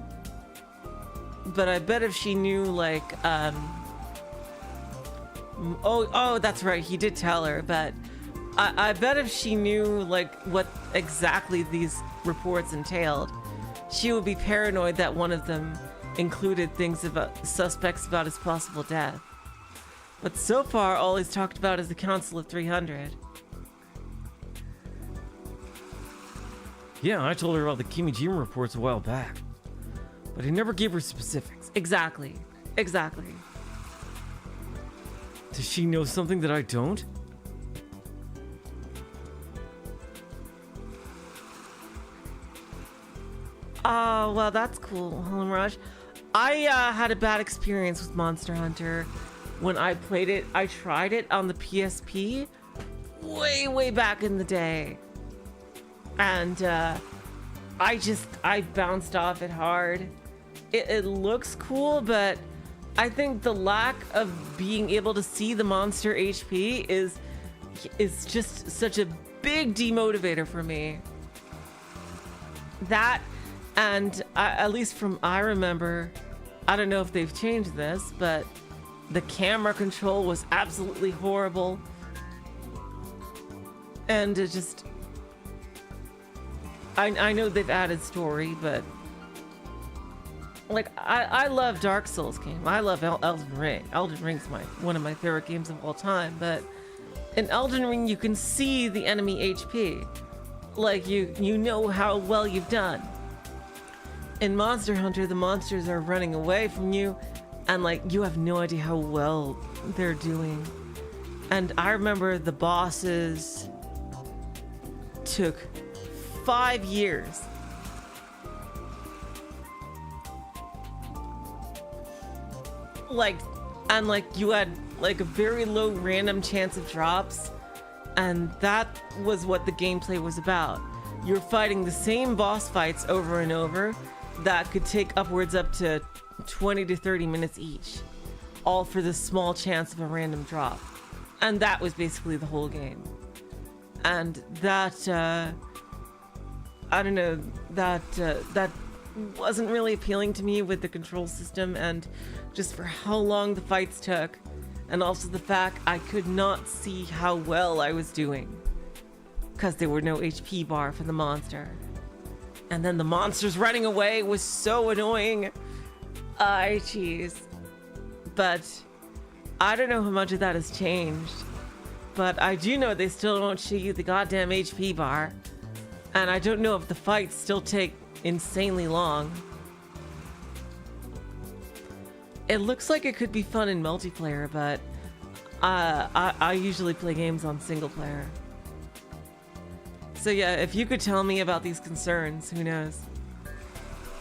bet if she knew, like, oh, that's right, he did tell her, but I bet if she knew, like, what exactly these reports entailed, she would be paranoid that one of them included things about suspects about his possible death. But so far, all he's talked about is the Council of 300. Yeah, I told her about the Kimijima reports a while back. But I never gave her specifics. Exactly. Exactly. Does she know something that I don't? Oh, well, that's cool, Mirage. I had a bad experience with Monster Hunter when I played it. I tried it on the PSP way back in the day. And I bounced off it hard. It looks cool, but I think the lack of being able to see the monster HP is just such a big demotivator for me. That, and at least from I remember, I don't know if they've changed this, but the camera control was absolutely horrible. And it just, I know they've added story, but like I love Dark Souls game. I love Elden Ring. Elden Ring's one of my favorite games of all time, but in Elden Ring you can see the enemy HP. Like you know how well you've done. In Monster Hunter, the monsters are running away from you, and like you have no idea how well they're doing. And I remember the bosses took 5 years. Like you had like a very low random chance of drops, and that was what the gameplay was about. You're fighting the same boss fights over and over that could take upwards up to 20 to 30 minutes each, all for the small chance of a random drop. And that was basically the whole game. And that I don't know, that wasn't really appealing to me with the control system, and just for how long the fights took, and also the fact I could not see how well I was doing because there were no HP bar for the monster. And then the monsters running away was so annoying. Jeez. But I don't know how much of that has changed, but I do know they still don't show you the goddamn HP bar, and I don't know if the fights still take insanely long. It looks like it could be fun in multiplayer, but I usually play games on single player. So yeah, if you could tell me about these concerns, who knows?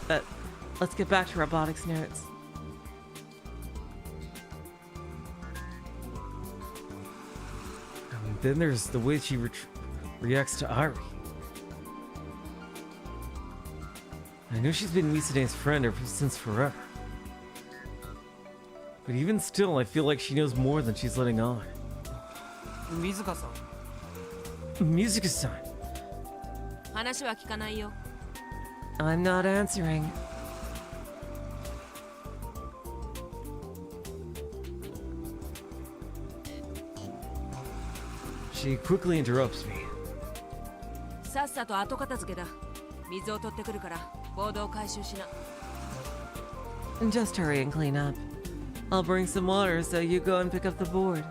But let's get back to robotics notes. Then there's the way she reacts to Airi. I know she's been Misane's friend ever since forever. But even still, I feel like she knows more than she's letting on. Mizuka-san. Mizuka-san. 話は聞かないよ。 I'm not answering. She quickly interrupts me. さっさと後片付けだ。水を取ってくるからボードを回収しな。 Just hurry and clean up. I'll bring some water so you go and pick up the board.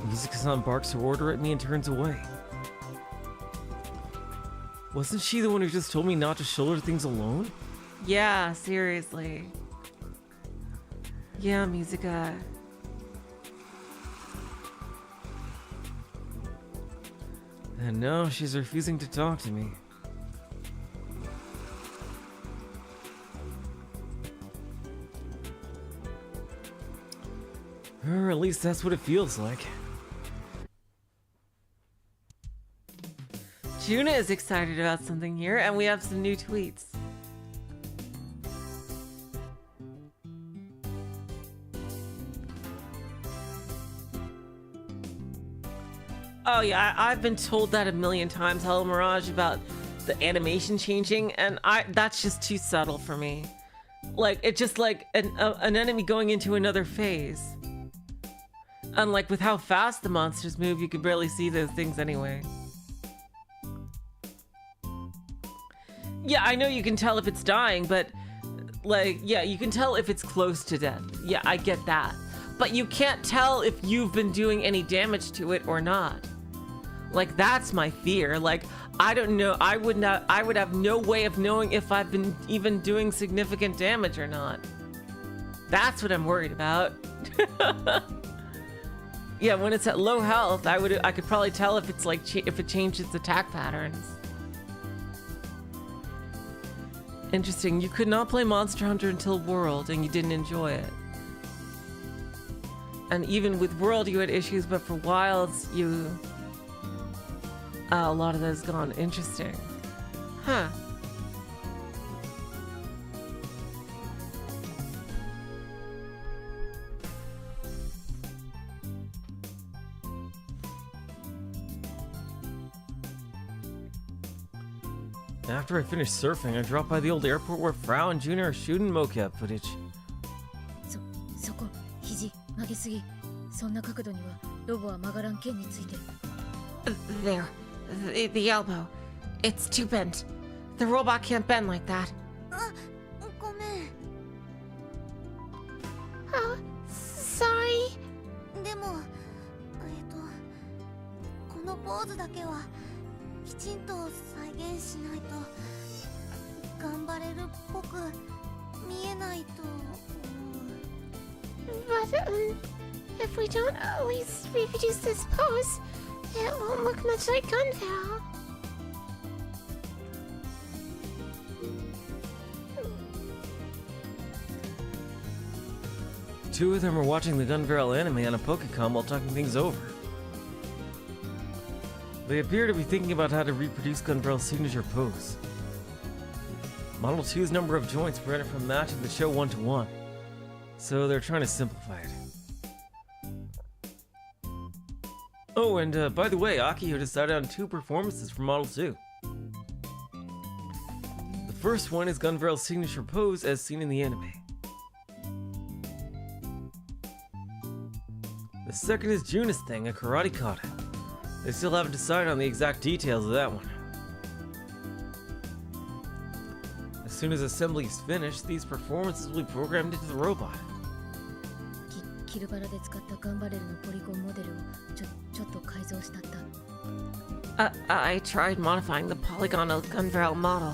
Mizuka-san barks her order at me and turns away. Wasn't she the one who just told me not to shoulder things alone? Yeah, seriously. Yeah, Mizuka. And now she's refusing to talk to me. Or at least that's what it feels like. Juna is excited about something here, and we have some new tweets. Oh yeah, I've been told that a million times, Hello Mirage, about the animation changing, and that's just too subtle for me. Like, it's just like an enemy going into another phase. Unlike with how fast the monsters move, you could barely see those things anyway. Yeah, I know you can tell if it's dying, but like, yeah, you can tell if it's close to death. Yeah, I get that. But you can't tell if you've been doing any damage to it or not. Like, that's my fear. Like, I don't know. I would have no way of knowing if I've been even doing significant damage or not. That's what I'm worried about. Yeah, when it's at low health, I could probably tell if it's like if it changed its attack patterns. Interesting. You could not play Monster Hunter until World, and you didn't enjoy it. And even with World, you had issues, but for Wilds, you... a lot of those gone. Interesting. Huh. After I finish surfing, I drop by the old airport where Frau and Juna are shooting mocap footage. そこ、肘、曲げすぎ。そんな角度にはロボは曲がらん剣についてる。There. The elbow. It's too bent. The robot can't bend like that. ごめん。 Oh, sorry. でもこのポーズだけはきちんと再現しないと頑張れるっぽく見えないと思う。 But if we don't at least reproduce this pose, it won't look much like Gunval. Two of them are watching the Gunbarrel anime on a Pokecom while talking things over. They appear to be thinking about how to reproduce Gunbarrel's signature pose. Model 2's number of joints prevented from matching the show 1-to-1, so they're trying to simplify it. Oh, and by the way, Akio decided on 2 performances for Model 2. The first one is Gunbarrel's signature pose as seen in the anime. The second is Juna's thing, a karate kata. They still haven't decided on the exact details of that one. As soon as assembly is finished, these performances will be programmed into the robot. キルバラで使ったガンバレルのポリゴンモデルをちょっと改造したった。I tried modifying the polygonal Gunbarrel model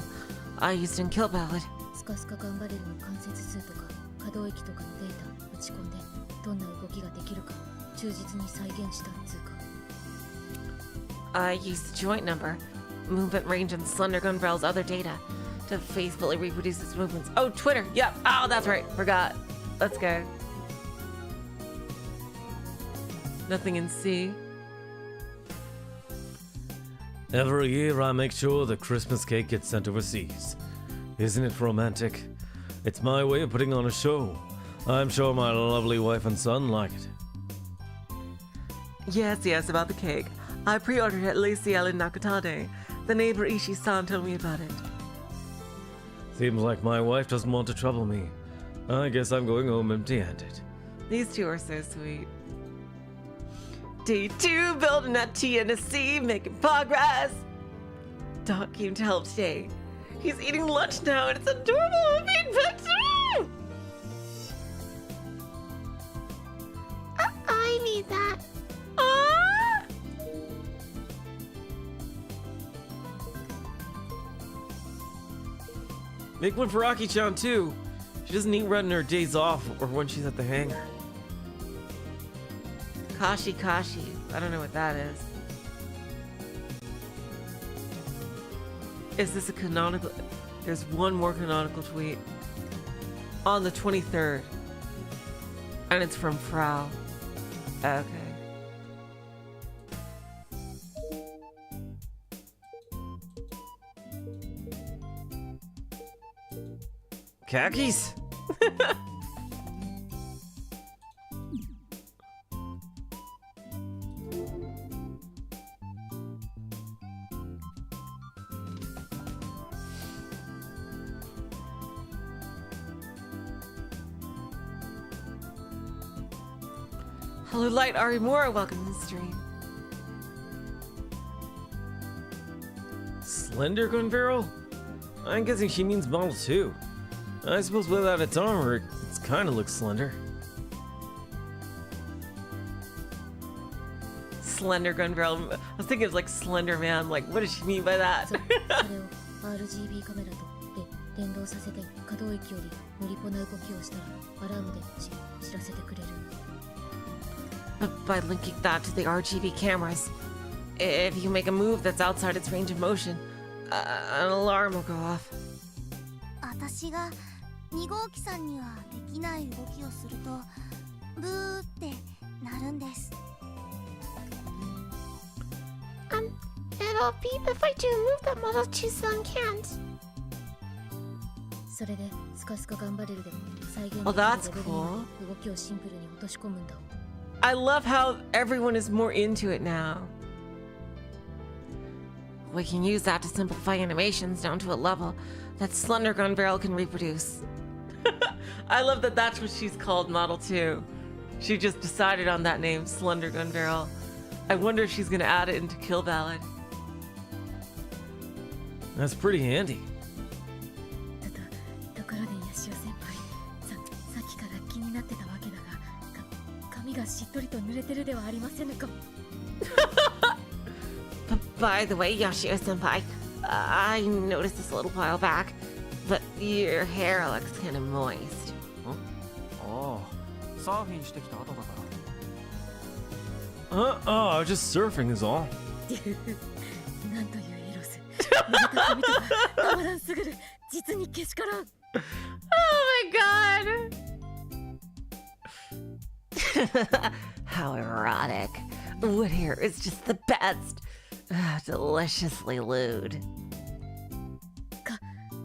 I used in Kill Ballad. スカスカガンバレルの関節数とか可動域とかのデータ打ち込んでどんな動きができるか忠実に再現したっつうか。I used the joint number, movement range, and Slender Gunbarrel's other data to faithfully reproduce its movements. Oh, Twitter! Yep! Oh, that's right! Forgot. Let's go. Nothing in C. Every year I make sure the Christmas cake gets sent overseas. Isn't it romantic? It's my way of putting on a show. I'm sure my lovely wife and son like it. Yes, about the cake. I pre-ordered at Laciel in Nakatane. The neighbor Ishi-san told me about it. Seems like my wife doesn't want to trouble me. I guess I'm going home empty-handed. These two are so sweet. Day 2, building a T and a C, making progress. Doc came to help today. He's eating lunch now, and it's adorable. Big picture. I need that. Ah! Make one for Aki-chan too. She doesn't eat right on her days off or when she's at the hangar. Kashi. I don't know what that is. Is this a canonical? There's one more canonical tweet. On the 23rd. And it's from Frau. Okay. Khakis? Hello, Light Ari Moore. Welcome to the stream. Slender gun barrel? I'm guessing she means Model 2. I suppose without its armor, it kind of looks slender. Slender gun barrel. I was thinking of like Slender Man. Like, what does she mean by that? それを RGB カメラとで連動させて可動域より無理ぽな動きをしたらアラームで知らせてくれる。 By linking that to the RGB cameras. If you make a move that's outside its range of motion, an alarm will go off. 私が2号機さんにはできない動きをするとブーってなるんです。 It'll beep if I do a move that Model 2-san can't. それでスカスカ頑張れるでも再現できるレベルになる動きをシンプルに落とし込むんだ。 I love how everyone is more into it now. We can use that to simplify animations down to a level that Slender Gun Barrel can reproduce. I love that that's what she's called, Model 2. She just decided on that name, Slender Gun Barrel. I wonder if she's gonna add it into Kill Ballad. That's pretty handy. ところでヤシオ先輩、さっきから気になってたわけだが、髪がしっとりと濡れてるではありませんか。By the way, Yoshio Senpai, I noticed this a little while back, but your hair looks kind of moist. ああ、サーフィンしてきた後だから。Oh, I was just surfing is all. なんというエロス。濡れた髪とかたまらんすぐる。実にけしからん。Oh my god! How erotic. Wood hair is just the best. Deliciously lewd.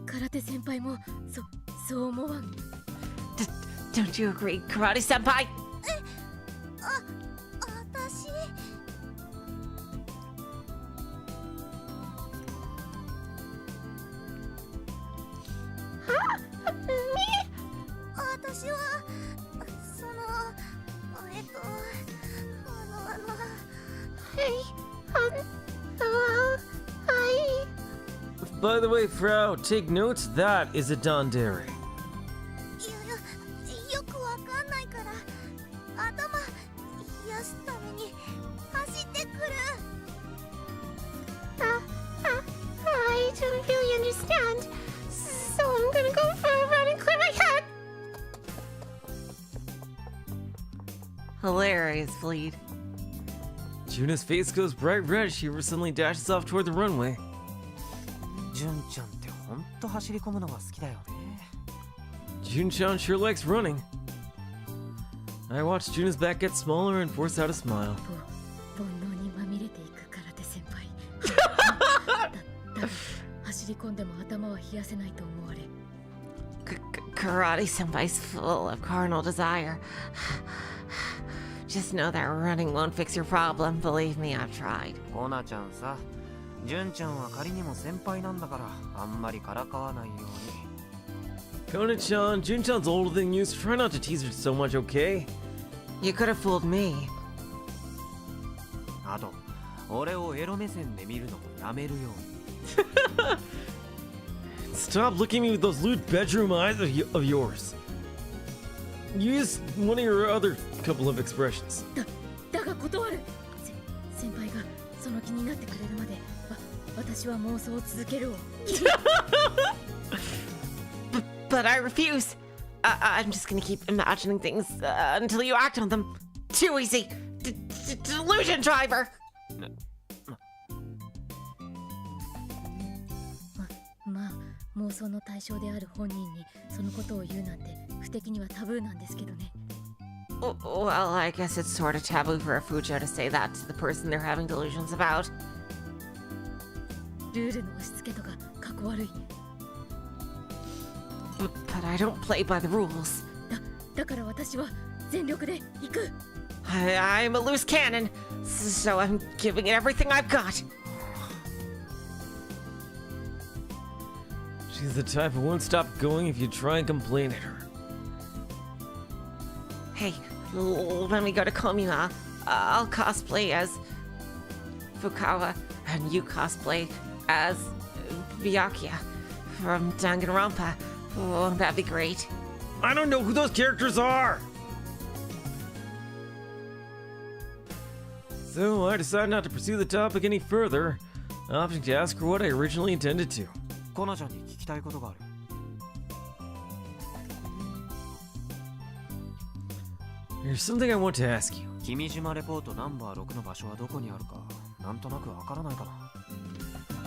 空手先輩もそう思わん。Don't you agree, Karate Senpai? 私私はそのBy the way, Frau, take notes. That is a Dandere. よくわかんないから頭冷やすために走ってくる。I don't really understand. So I'm gonna go for a run and clear my head. Hilarious, Fleet. Juna's face goes bright red as she suddenly dashes off toward the runway. 純ちゃんってほんと走り込むのが好きだよね。 Jun-chan sure likes running. I watched Juna's back get smaller and force out a smile. 煩悩にまみれていく空手先輩だ走り込んでも頭は冷やせないと思われ Karate senpai's full of carnal desire. Just know that running won't fix your problem. Believe me, I've tried. コナちゃんさ、純ちゃんは仮にも先輩なんだからあんまりからかわないように。Kona-chan, Jun-chan's older than you, so try not to tease her so much, okay? You could have fooled me. あと、俺をエロ目線で見るのもやめるように。Stop looking at me with those lewd bedroom eyes of yours. Use one of your other couple of expressions. だが断る先輩がその気になってくれるまで私は妄想を続けるを But I refuse. I'm just gonna keep imagining things until you act on them. Too easy. Delusion driver. まあ妄想の対象である本人にそのことを言うなんて不敵にはタブーなんですけどね Well, I guess it's sort of taboo for a Fujo to say that to the person they're having delusions about. ルールの押し付けとかかっこ悪い But I don't play by the rules. だから私は全力で行く I'm a loose cannon, so I'm giving it everything I've got. She's the type who won't stop going if you try and complain at her. Hey, when we go to Komima, I'll cosplay as Fukawa, and you cosplay as Byakuya from Danganronpa. Oh, that'd be great. I don't know who those characters are! So I decided not to pursue the topic any further, opting to ask her what I originally intended to. コナちゃんに聞きたいことがある。There's something I want to ask you. 君島レポートナンバー6の場所はどこにあるか、なんとなくわからないかな。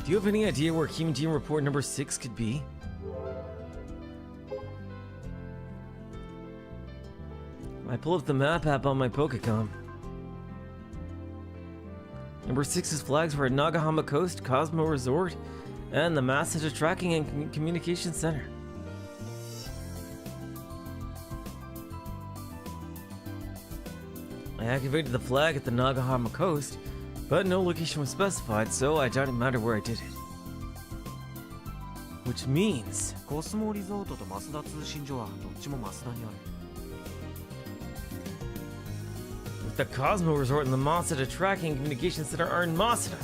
Do you have any idea where Human Team Report number 6 could be? I pull up the map app on my Pokecom. Number 6's flags were at Nagahama Coast, Cosmo Resort, and the Masada Tracking and Communication Center. I activated the flag at the Nagahama Coast, but no location was specified, so I doubt it mattered where I did it. Which means... コスモリゾートとマスダ通信所はどっちもマスダにある。With the Cosmo Resort and the Masada Tracking and Communication Center are in Masada.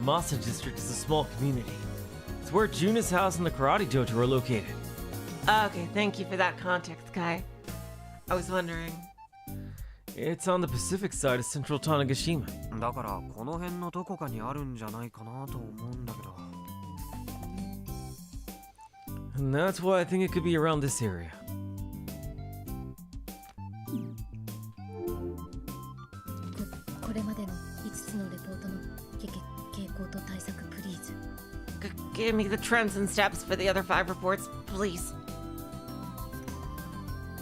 Masada District is a small community. It's where Juna's house and the Karate Dojo are located. Okay, thank you for that context, Kai. I was wondering. It's on the Pacific side of central Tanegashima. だからこの辺のどこかにあるんじゃないかなと思うんだけど。And that's why I think it could be around this area. これまでの5つのレポートの傾向と対策プリーズ Give me the trends and steps for the other 5 reports, please.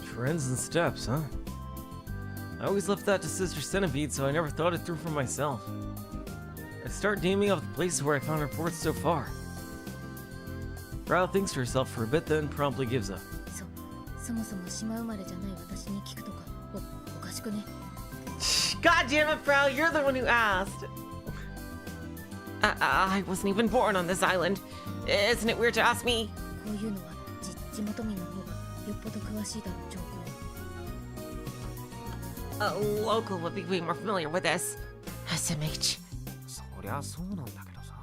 Trends and steps, huh? I always left that to Sister Centipede, so I never thought it through for myself. I start naming off the places where I found reports so far. Proud thinks to herself for a bit, then promptly gives up. そもそも島生まれじゃない私に聞くとかおかしくね God damn it, Frau, you're the one who asked. I wasn't even born on this island. Isn't it weird to ask me? こういうのは地元民の方がよっぽど詳しいだろう情報 A local would be way more familiar with this. SMH. そりゃそうなんだけどさ。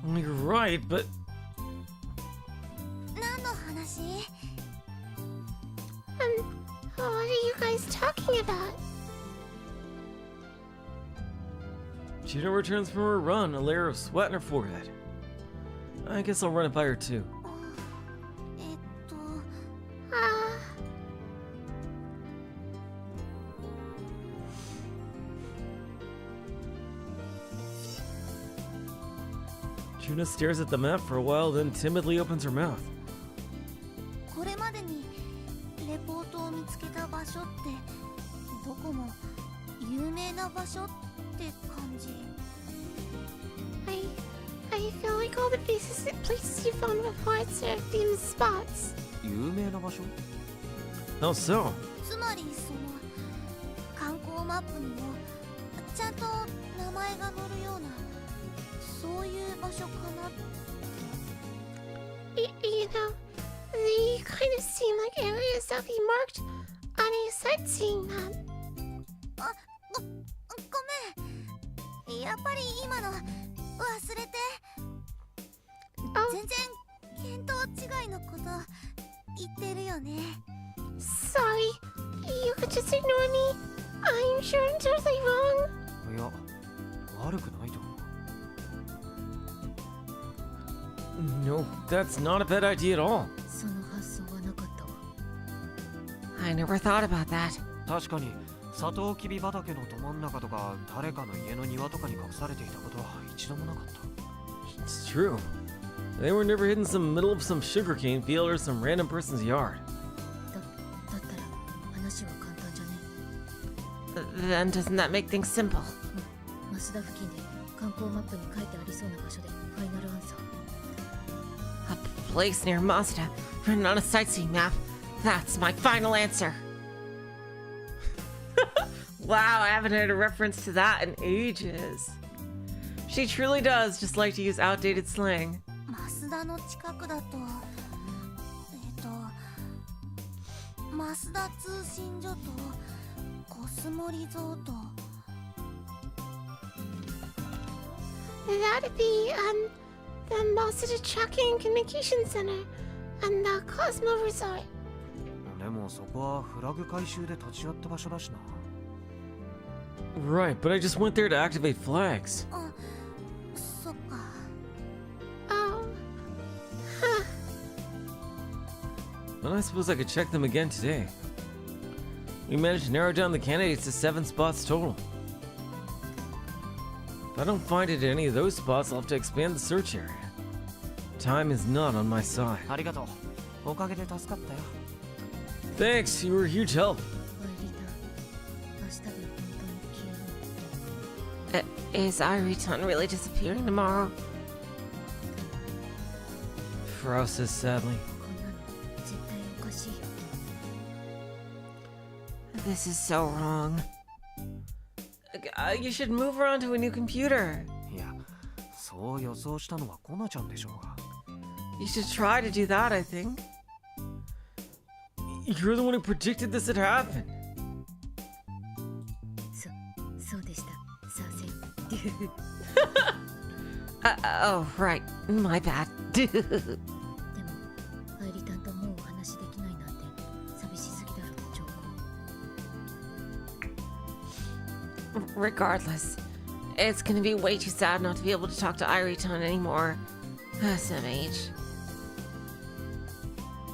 Well, you're right, but 何の話？ What are you guys talking about? Juno returns from her run, a layer of sweat in her forehead. I guess I'll run it by her too. あ Yuna stares at the map for a while, then timidly opens her mouth. これまでにレポートを見つけた場所ってどこも有名な場所って感じ。 I feel like all the places you found reports are famous spots. 有名な場所？ How so? つまりその観光マップにもちゃんと名前が載るようなそういう場所かなって。 You know, they kind of seem like areas that we marked on a sightseeing map. ごめん。やっぱり今の忘れて。全然見当違いのこと言ってるよね。 Sorry, you could just ignore me. I'm sure I'm totally wrong. いや、悪くないと思う。 No, that's not a bad idea at all. その発想はなかったわ。 I never thought about that. 確かにサトウキビ畑のど真ん中とか誰かの家の庭とかに隠されていたことは一度もなかった。 It's true. They were never hidden in the middle of some sugarcane field or some random person's yard. だったら話は簡単じゃね。 Then doesn't that make things simple? マスダ付近で観光マップに書いてありそうな場所でファイナルアンサー。 A place near Mazda, written on a sightseeing map. That's my final answer. Wow, I haven't heard a reference to that in ages. She truly does just like to use outdated slang. 増田の近くだと増田通信所とコスモリゾート。 That'd be, the Mazda Tracking and Communication Center and the Cosmo Resort. でもそこはフラグ回収で立ち会った場所だしな。 Right, but I just went there to activate flags. あ、そっか。 Oh, And I suppose I could check them again today. We managed to narrow down the candidates to 7 spots total. If I don't find it at any of those spots, I'll have to expand the search area. Time is not on my side. ありがとう。おかげで助かったよ。 Thanks, you were a huge help. ワイリータ、明日で本当に消える。 Is Airi-tan really disappearing tomorrow? Fro says sadly. こんなの絶対おかしいよ。 This is so wrong. You should move her onto a new computer. いや、そう予想したのはコナちゃんでしょうが。 You should try to do that, I think. You're the one who predicted this would happen. そうでした。さあせん。 Oh, right. My bad. でも、アイリタンともうお話できないなんて寂しすぎだろ、ジョーコ。 Regardless, it's gonna be way too sad not to be able to talk to Airi-tan anymore. SMH.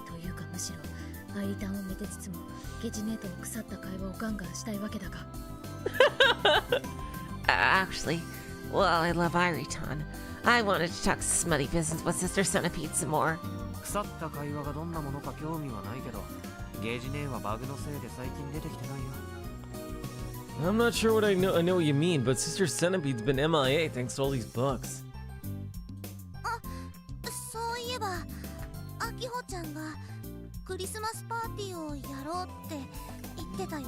というかむしろ、アイリタンをめでつつも、ゲジネートの腐った会話をガンガンしたいわけだが。Actually, well, I love Airi-tan. I wanted to talk smutty business with Sister Centipede some more. 腐った会話がどんなものか興味はないけど、ゲージネーはバグのせいで最近出てきてないよ。 I'm not sure what I know what you mean, but Sister Centipede's been MIA thanks to all these bugs. そういえば、アキホちゃんがクリスマスパーティーをやろうって言ってたよ。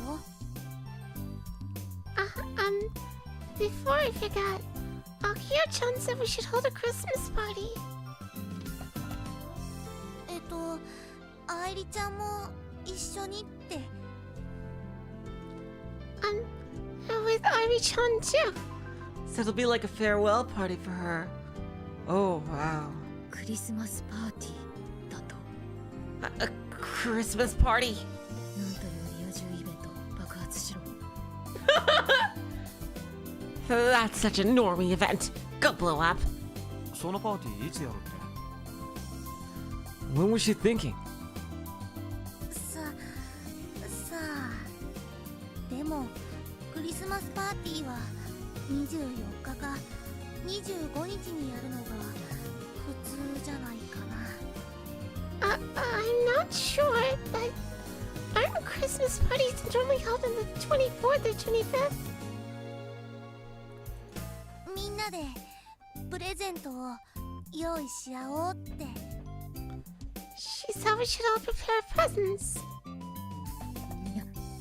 before I forgot, Akio-chan said we should hold a Christmas party. アイリちゃんも一緒にって。 With Airi-chan too. So it'll be like a farewell party for her. Oh, wow. クリスマスパーティーだと。 A Christmas party. なんというリア充イベント爆発しろ。 That's such a normie event. Go blow up. そのパーティーいつやるって？ When was she thinking? さあ。でも、クリスマスパーティーは24日か25日にやるのが I'm not sure, but aren't Christmas parties normally held on the 24th or 25th? みんなでプレゼントを用意し合おうって。 She said we should all prepare presents.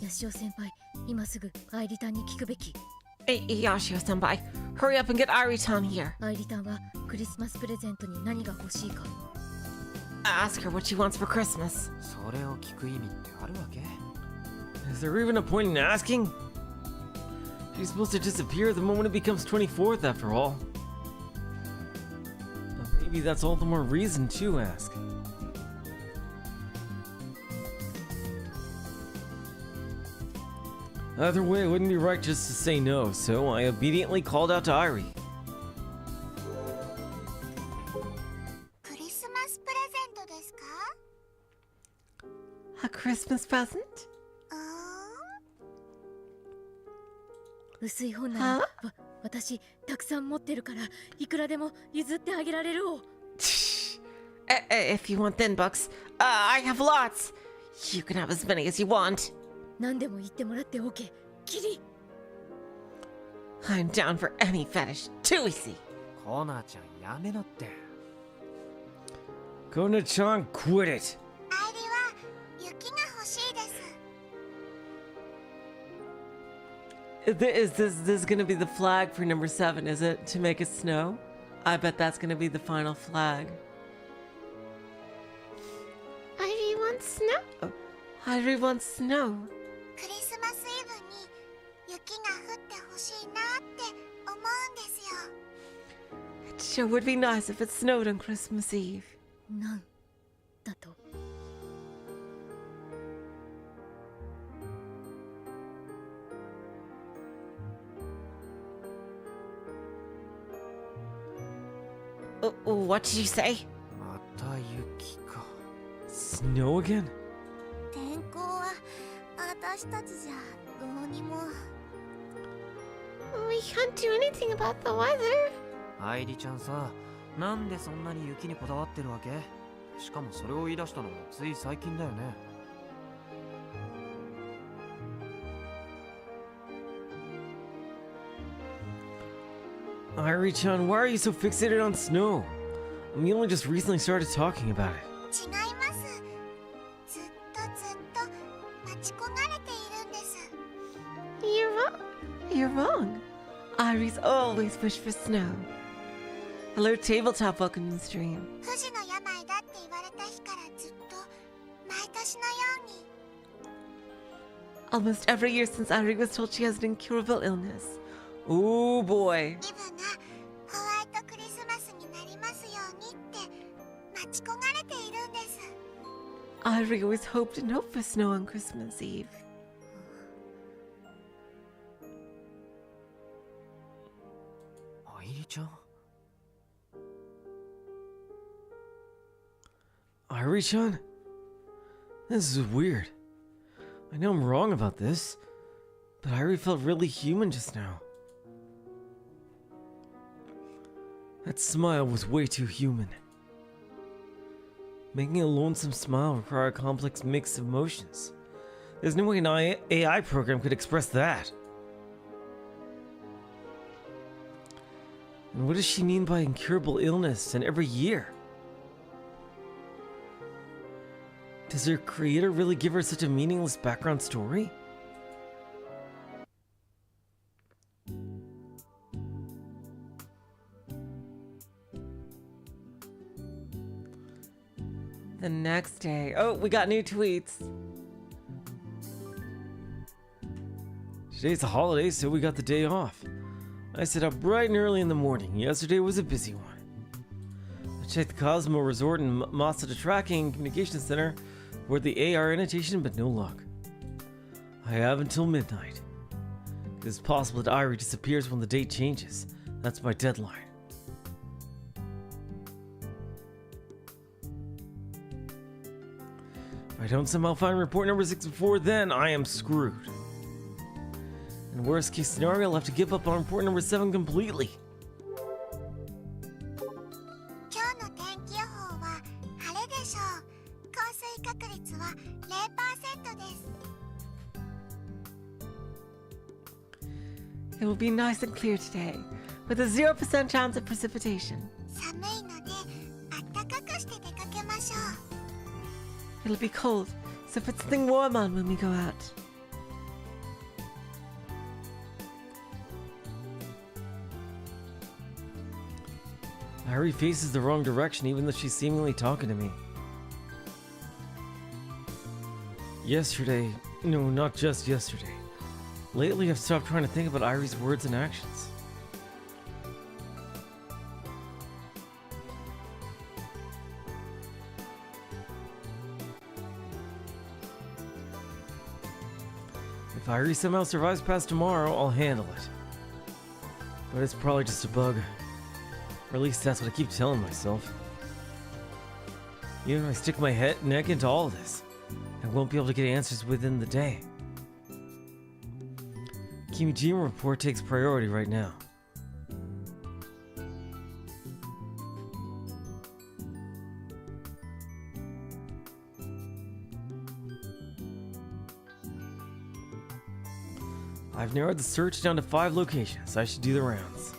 ヤシオ先輩、今すぐアイリタンに聞くべき。Yashio-senpai, hurry up and get Airi-chan here. アイリタンはクリスマスプレゼントに何が欲しいか。Ask her what she wants for Christmas. それを聞く意味ってあるわけ？ Is there even a point in asking? She's supposed to disappear the moment it becomes 24th after all. Maybe that's all the more reason to ask. Either way, it wouldn't be right just to say no, so I obediently called out to Airi. クリスマスプレゼントですか？ A Christmas present? 薄い本なら、私たくさん持ってるからいくらでも譲ってあげられるを。If you want thin books, I have lots. You can have as many as you want. 何でも言ってもらって OK。キリ。I'm down for any fetish. Too easy. コナちゃんやめなって。Kona-chan, quit it! アイリは雪が欲しいです。 Is this gonna be the flag for number 7, is it? To make it snow? I bet that's gonna be the final flag. Ivy wants snow. Airi wants snow. クリスマスイブに雪が降ってほしいなって思うんですよ。 It sure would be nice if it snowed on Christmas Eve. なんだと。What did you say? また雪か。 Snow again? 天候は私たちじゃどうにも。 We can't do anything about the weather. アイリちゃんさ、なんでそんなに雪にこだわってるわけ？しかもそれを言い出したのもつい最近だよね。Airi-chan, why are you so fixated on snow? I mean, you only just recently started talking about it. 違います。ずっと待ち焦がれているんです。 You're wrong. You're wrong. Airi's always wished for snow. Hello, Tabletop. Welcome to the stream. 不治の病だって言われた日からずっと毎年のように。 Almost every year since Airi was told she has an incurable illness. Oh boy. イブがホワイトクリスマスになりますようにって待ち焦がれているんです。 Airi always hoped and hoped for snow on Christmas Eve. Airi-chan? Airi-chan? This is weird. I know I'm wrong about this, but Airi felt really human just now. That smile was way too human. Making a lonesome smile requires a complex mix of emotions. There's no way an AI program could express that. And what does she mean by incurable illness and every year? Does her creator really give her such a meaningless background story? The next day. Oh, we got new tweets. Today's a holiday, so we got the day off. I set up bright and early in the morning. Yesterday was a busy one. I checked the Cosmo Resort and Masada Tracking and Communication Center for the AR annotation, but no luck. I have until midnight. It is possible that Airi disappears when the date changes. That's my deadline. If I don't somehow find report number 6 before then, I am screwed. In worst case scenario, I'll have to give up on report number 7 completely. 今日の天気予報は晴れでしょう。降水確率は 0% です。 It will be nice and clear today, with a 0% chance of precipitation. 寒いのであったかくして出かけましょう。 It'll be cold, so put something warm on when we go out. Airi faces the wrong direction even though she's seemingly talking to me. Yesterday, no, not just yesterday. Lately, I've stopped trying to think about Airi's words and actions. If Airi somehow survives past tomorrow, I'll handle it. But it's probably just a bug. Or at least that's what I keep telling myself. Even if I stick my neck into all of this, I won't be able to get answers within the day. Kimijima report takes priority right now. I've narrowed the search down to 5 locations. I should do the rounds.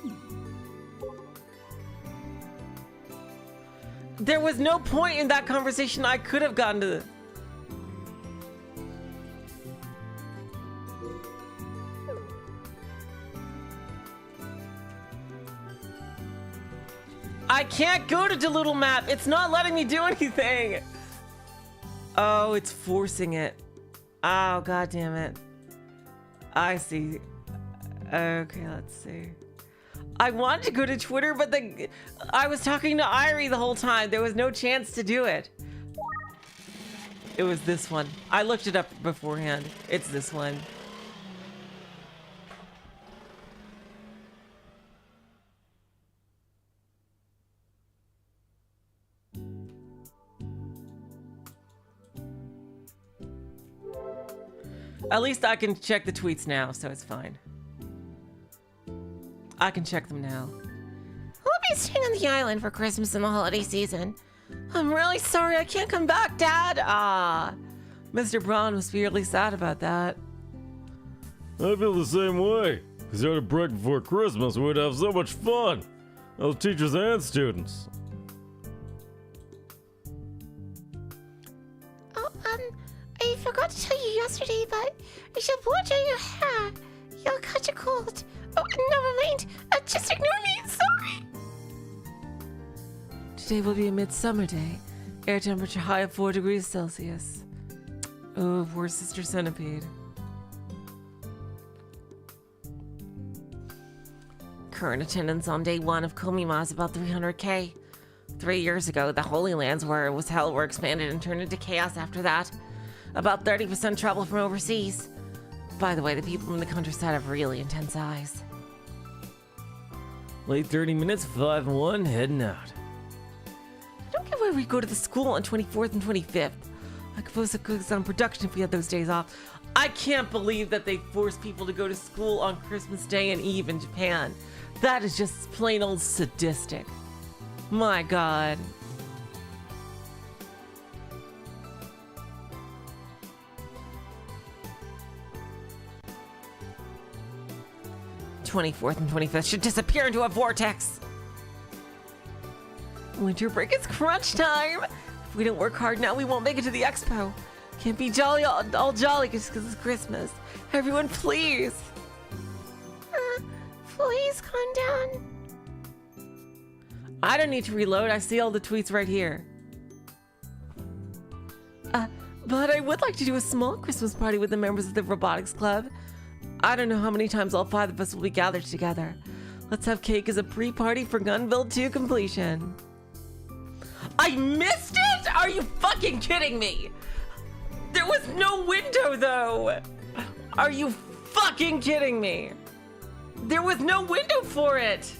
There was no point in that conversation. I could have gotten to the... I can't go to Doodle Map. It's not letting me do anything. Oh, it's forcing it. Oh, god damn it. I see. Okay, let's see. I wanted to go to Twitter, but I was talking to Airi the whole time. There was no chance to do it. It was this one. I looked it up beforehand. It's this one. At least I can check the tweets now, so it's fine. I can check them now. We'll be staying on the island for Christmas and the holiday season. I'm really sorry I can't come back, Dad. Ah, Mr. Braun must be really sad about that. I feel the same way. Because you had a break before Christmas, we'd have so much fun. As teachers and students. Oh, I forgot to tell you yesterday, but you should watch out your hair. You'll catch a cold. Oh, never mind. Just ignore me. Sorry. Today will be a midsummer day. Air temperature high of 4 degrees Celsius. Oh, poor Sister Centipede. Current attendance on day 1 of Komima is about 300k. 3 years ago, the Holy Lands where it was held were expanded and turned into chaos after that. About 30% travel from overseas. By the way, the people in the countryside have really intense eyes. Late 30 minutes, 5-1, heading out. I don't get why we go to the school on 24th and 25th. I could focus on production if we had those days off. I can't believe that they force people to go to school on Christmas Day and Eve in Japan. That is just plain old sadistic. My god. '24th and 25th should disappear into a vortex. Winter break is crunch time. If we don't work hard now, we won't make it to the expo. Can't be jolly all jolly just because it's Christmas. Everyone, please. Please calm down. I don't need to reload. I see all the tweets right here. But I would like to do a small Christmas party with the members of the Robotics Club. I don't know how many times all 5 of us will be gathered together. Let's have cake as a pre-party for Gunbuild 2 completion. I missed it? Are you fucking kidding me? There was no window though. Are you fucking kidding me? There was no window for it.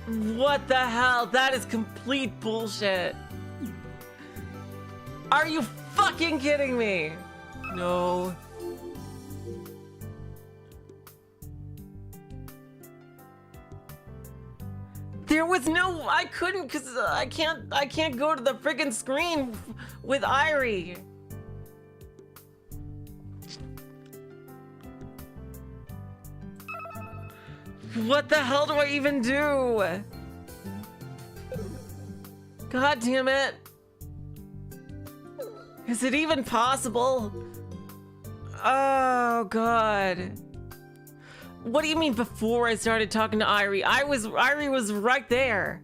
What the hell? That is complete bullshit. Are you fucking kidding me? No. There was no, I couldn't, cause I can't go to the friggin' screen with Airi. What the hell do I even do? God damn it. Is it even possible? Oh God. What do you mean before I started talking to Airi? Airi was right there.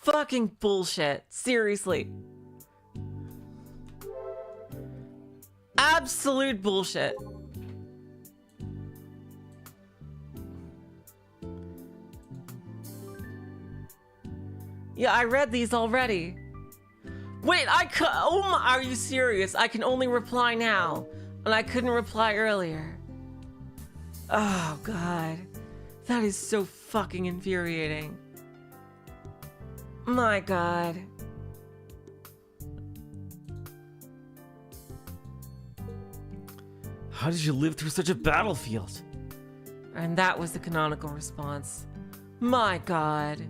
Fucking bullshit. Seriously. Absolute bullshit. Yeah, I read these already. Wait, oh my, are you serious? I can only reply now, and I couldn't reply earlier. Oh God, that is so fucking infuriating. My God. How did you live through such a battlefield? And that was the canonical response. My God.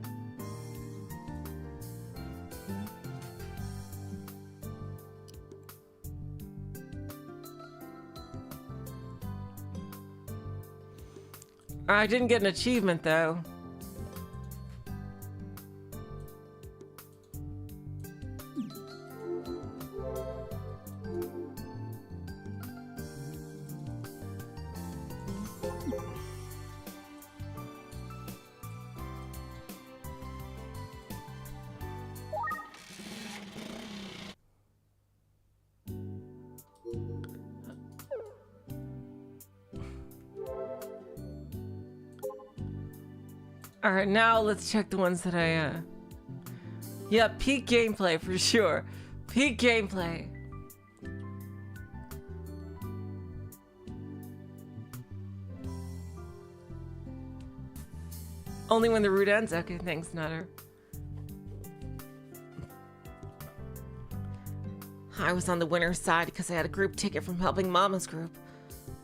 I didn't get an achievement though. Alright, now let's check the ones that yeah, peak gameplay for sure. Peak gameplay. Only when the route ends? Okay, thanks, Nutter. I was on the winner's side because I had a group ticket from helping Mama's group.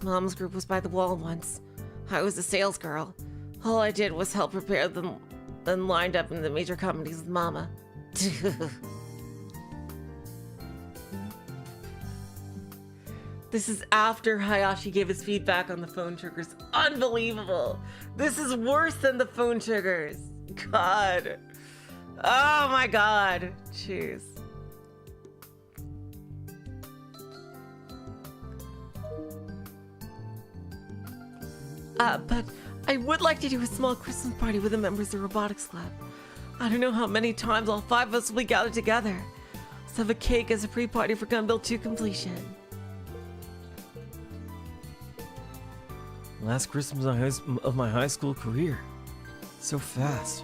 Mama's group was by the wall once. I was a sales girl. All I did was help prepare them, then lined up in the major companies with Mama. This is after Hayashi gave his feedback on the phone triggers. Unbelievable! This is worse than the phone triggers. God. Oh my God. Jeez. But I would like to do a small Christmas party with the members of the Robotics Club. I don't know how many times all 5 of us will be gathered together. Let's have a cake as a pre-party for Gun Build 2 completion. Last Christmas of my high school career. So fast.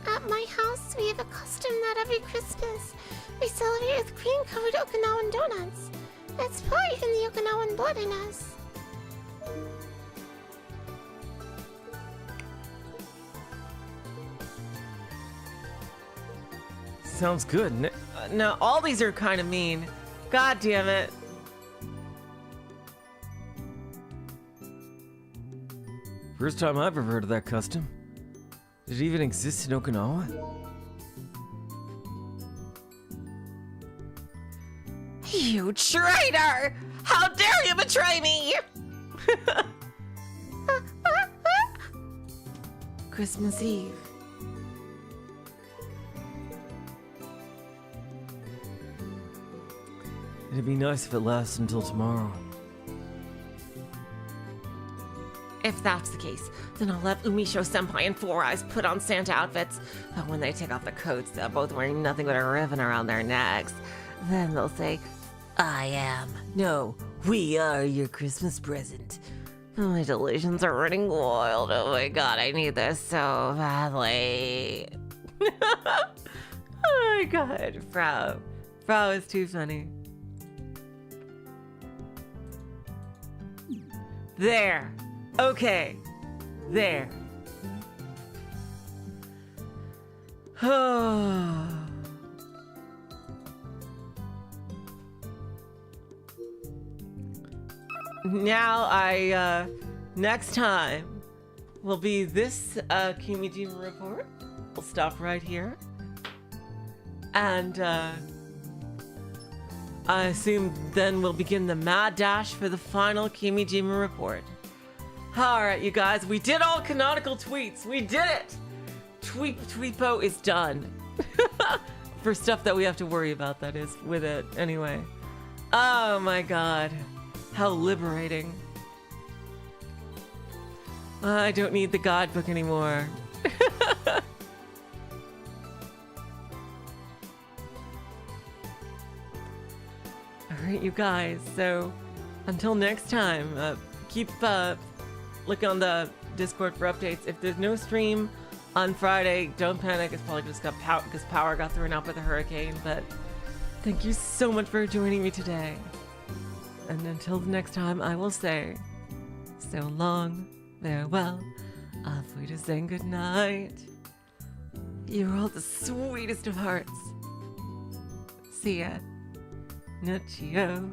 At my house, we have a custom that every Christmas we celebrate with cream-covered Okinawan donuts. It's probably from the Okinawan blood in us. Sounds good. No, all these are kind of mean. God damn it. First time I've ever heard of that custom. Did it even exist in Okinawa? You traitor! How dare you betray me! Christmas Eve. It'd be nice if it lasts until tomorrow. If that's the case, then I'll have Umisho Senpai and Four Eyes put on Santa outfits. But when they take off the coats, they're both wearing nothing but a ribbon around their necks. Then they'll say, I am. No, we are your Christmas present. My delusions are running wild. Oh my God, I need this so badly. Oh my God, Frau. Frau is too funny. There. Okay. There. Now next time will be this Kimijima report. We'll stop right here. And I assume then we'll begin the mad dash for the final Kimijima report. Alright, you guys, we did all canonical tweets. We did it! Tweepo is done. For stuff that we have to worry about, that is, with it. Anyway. Oh my god. How liberating. I don't need the guidebook anymore. Alright, you guys, so until next time, keep look on the Discord for updates. If there's no stream on Friday, don't panic. It's probably just got because power got thrown out by the hurricane. But thank you so much for joining me today. And until the next time, I will say, so long, farewell, auf Wiedersehen, good night. You're all the sweetest of hearts. See ya. Nuccio.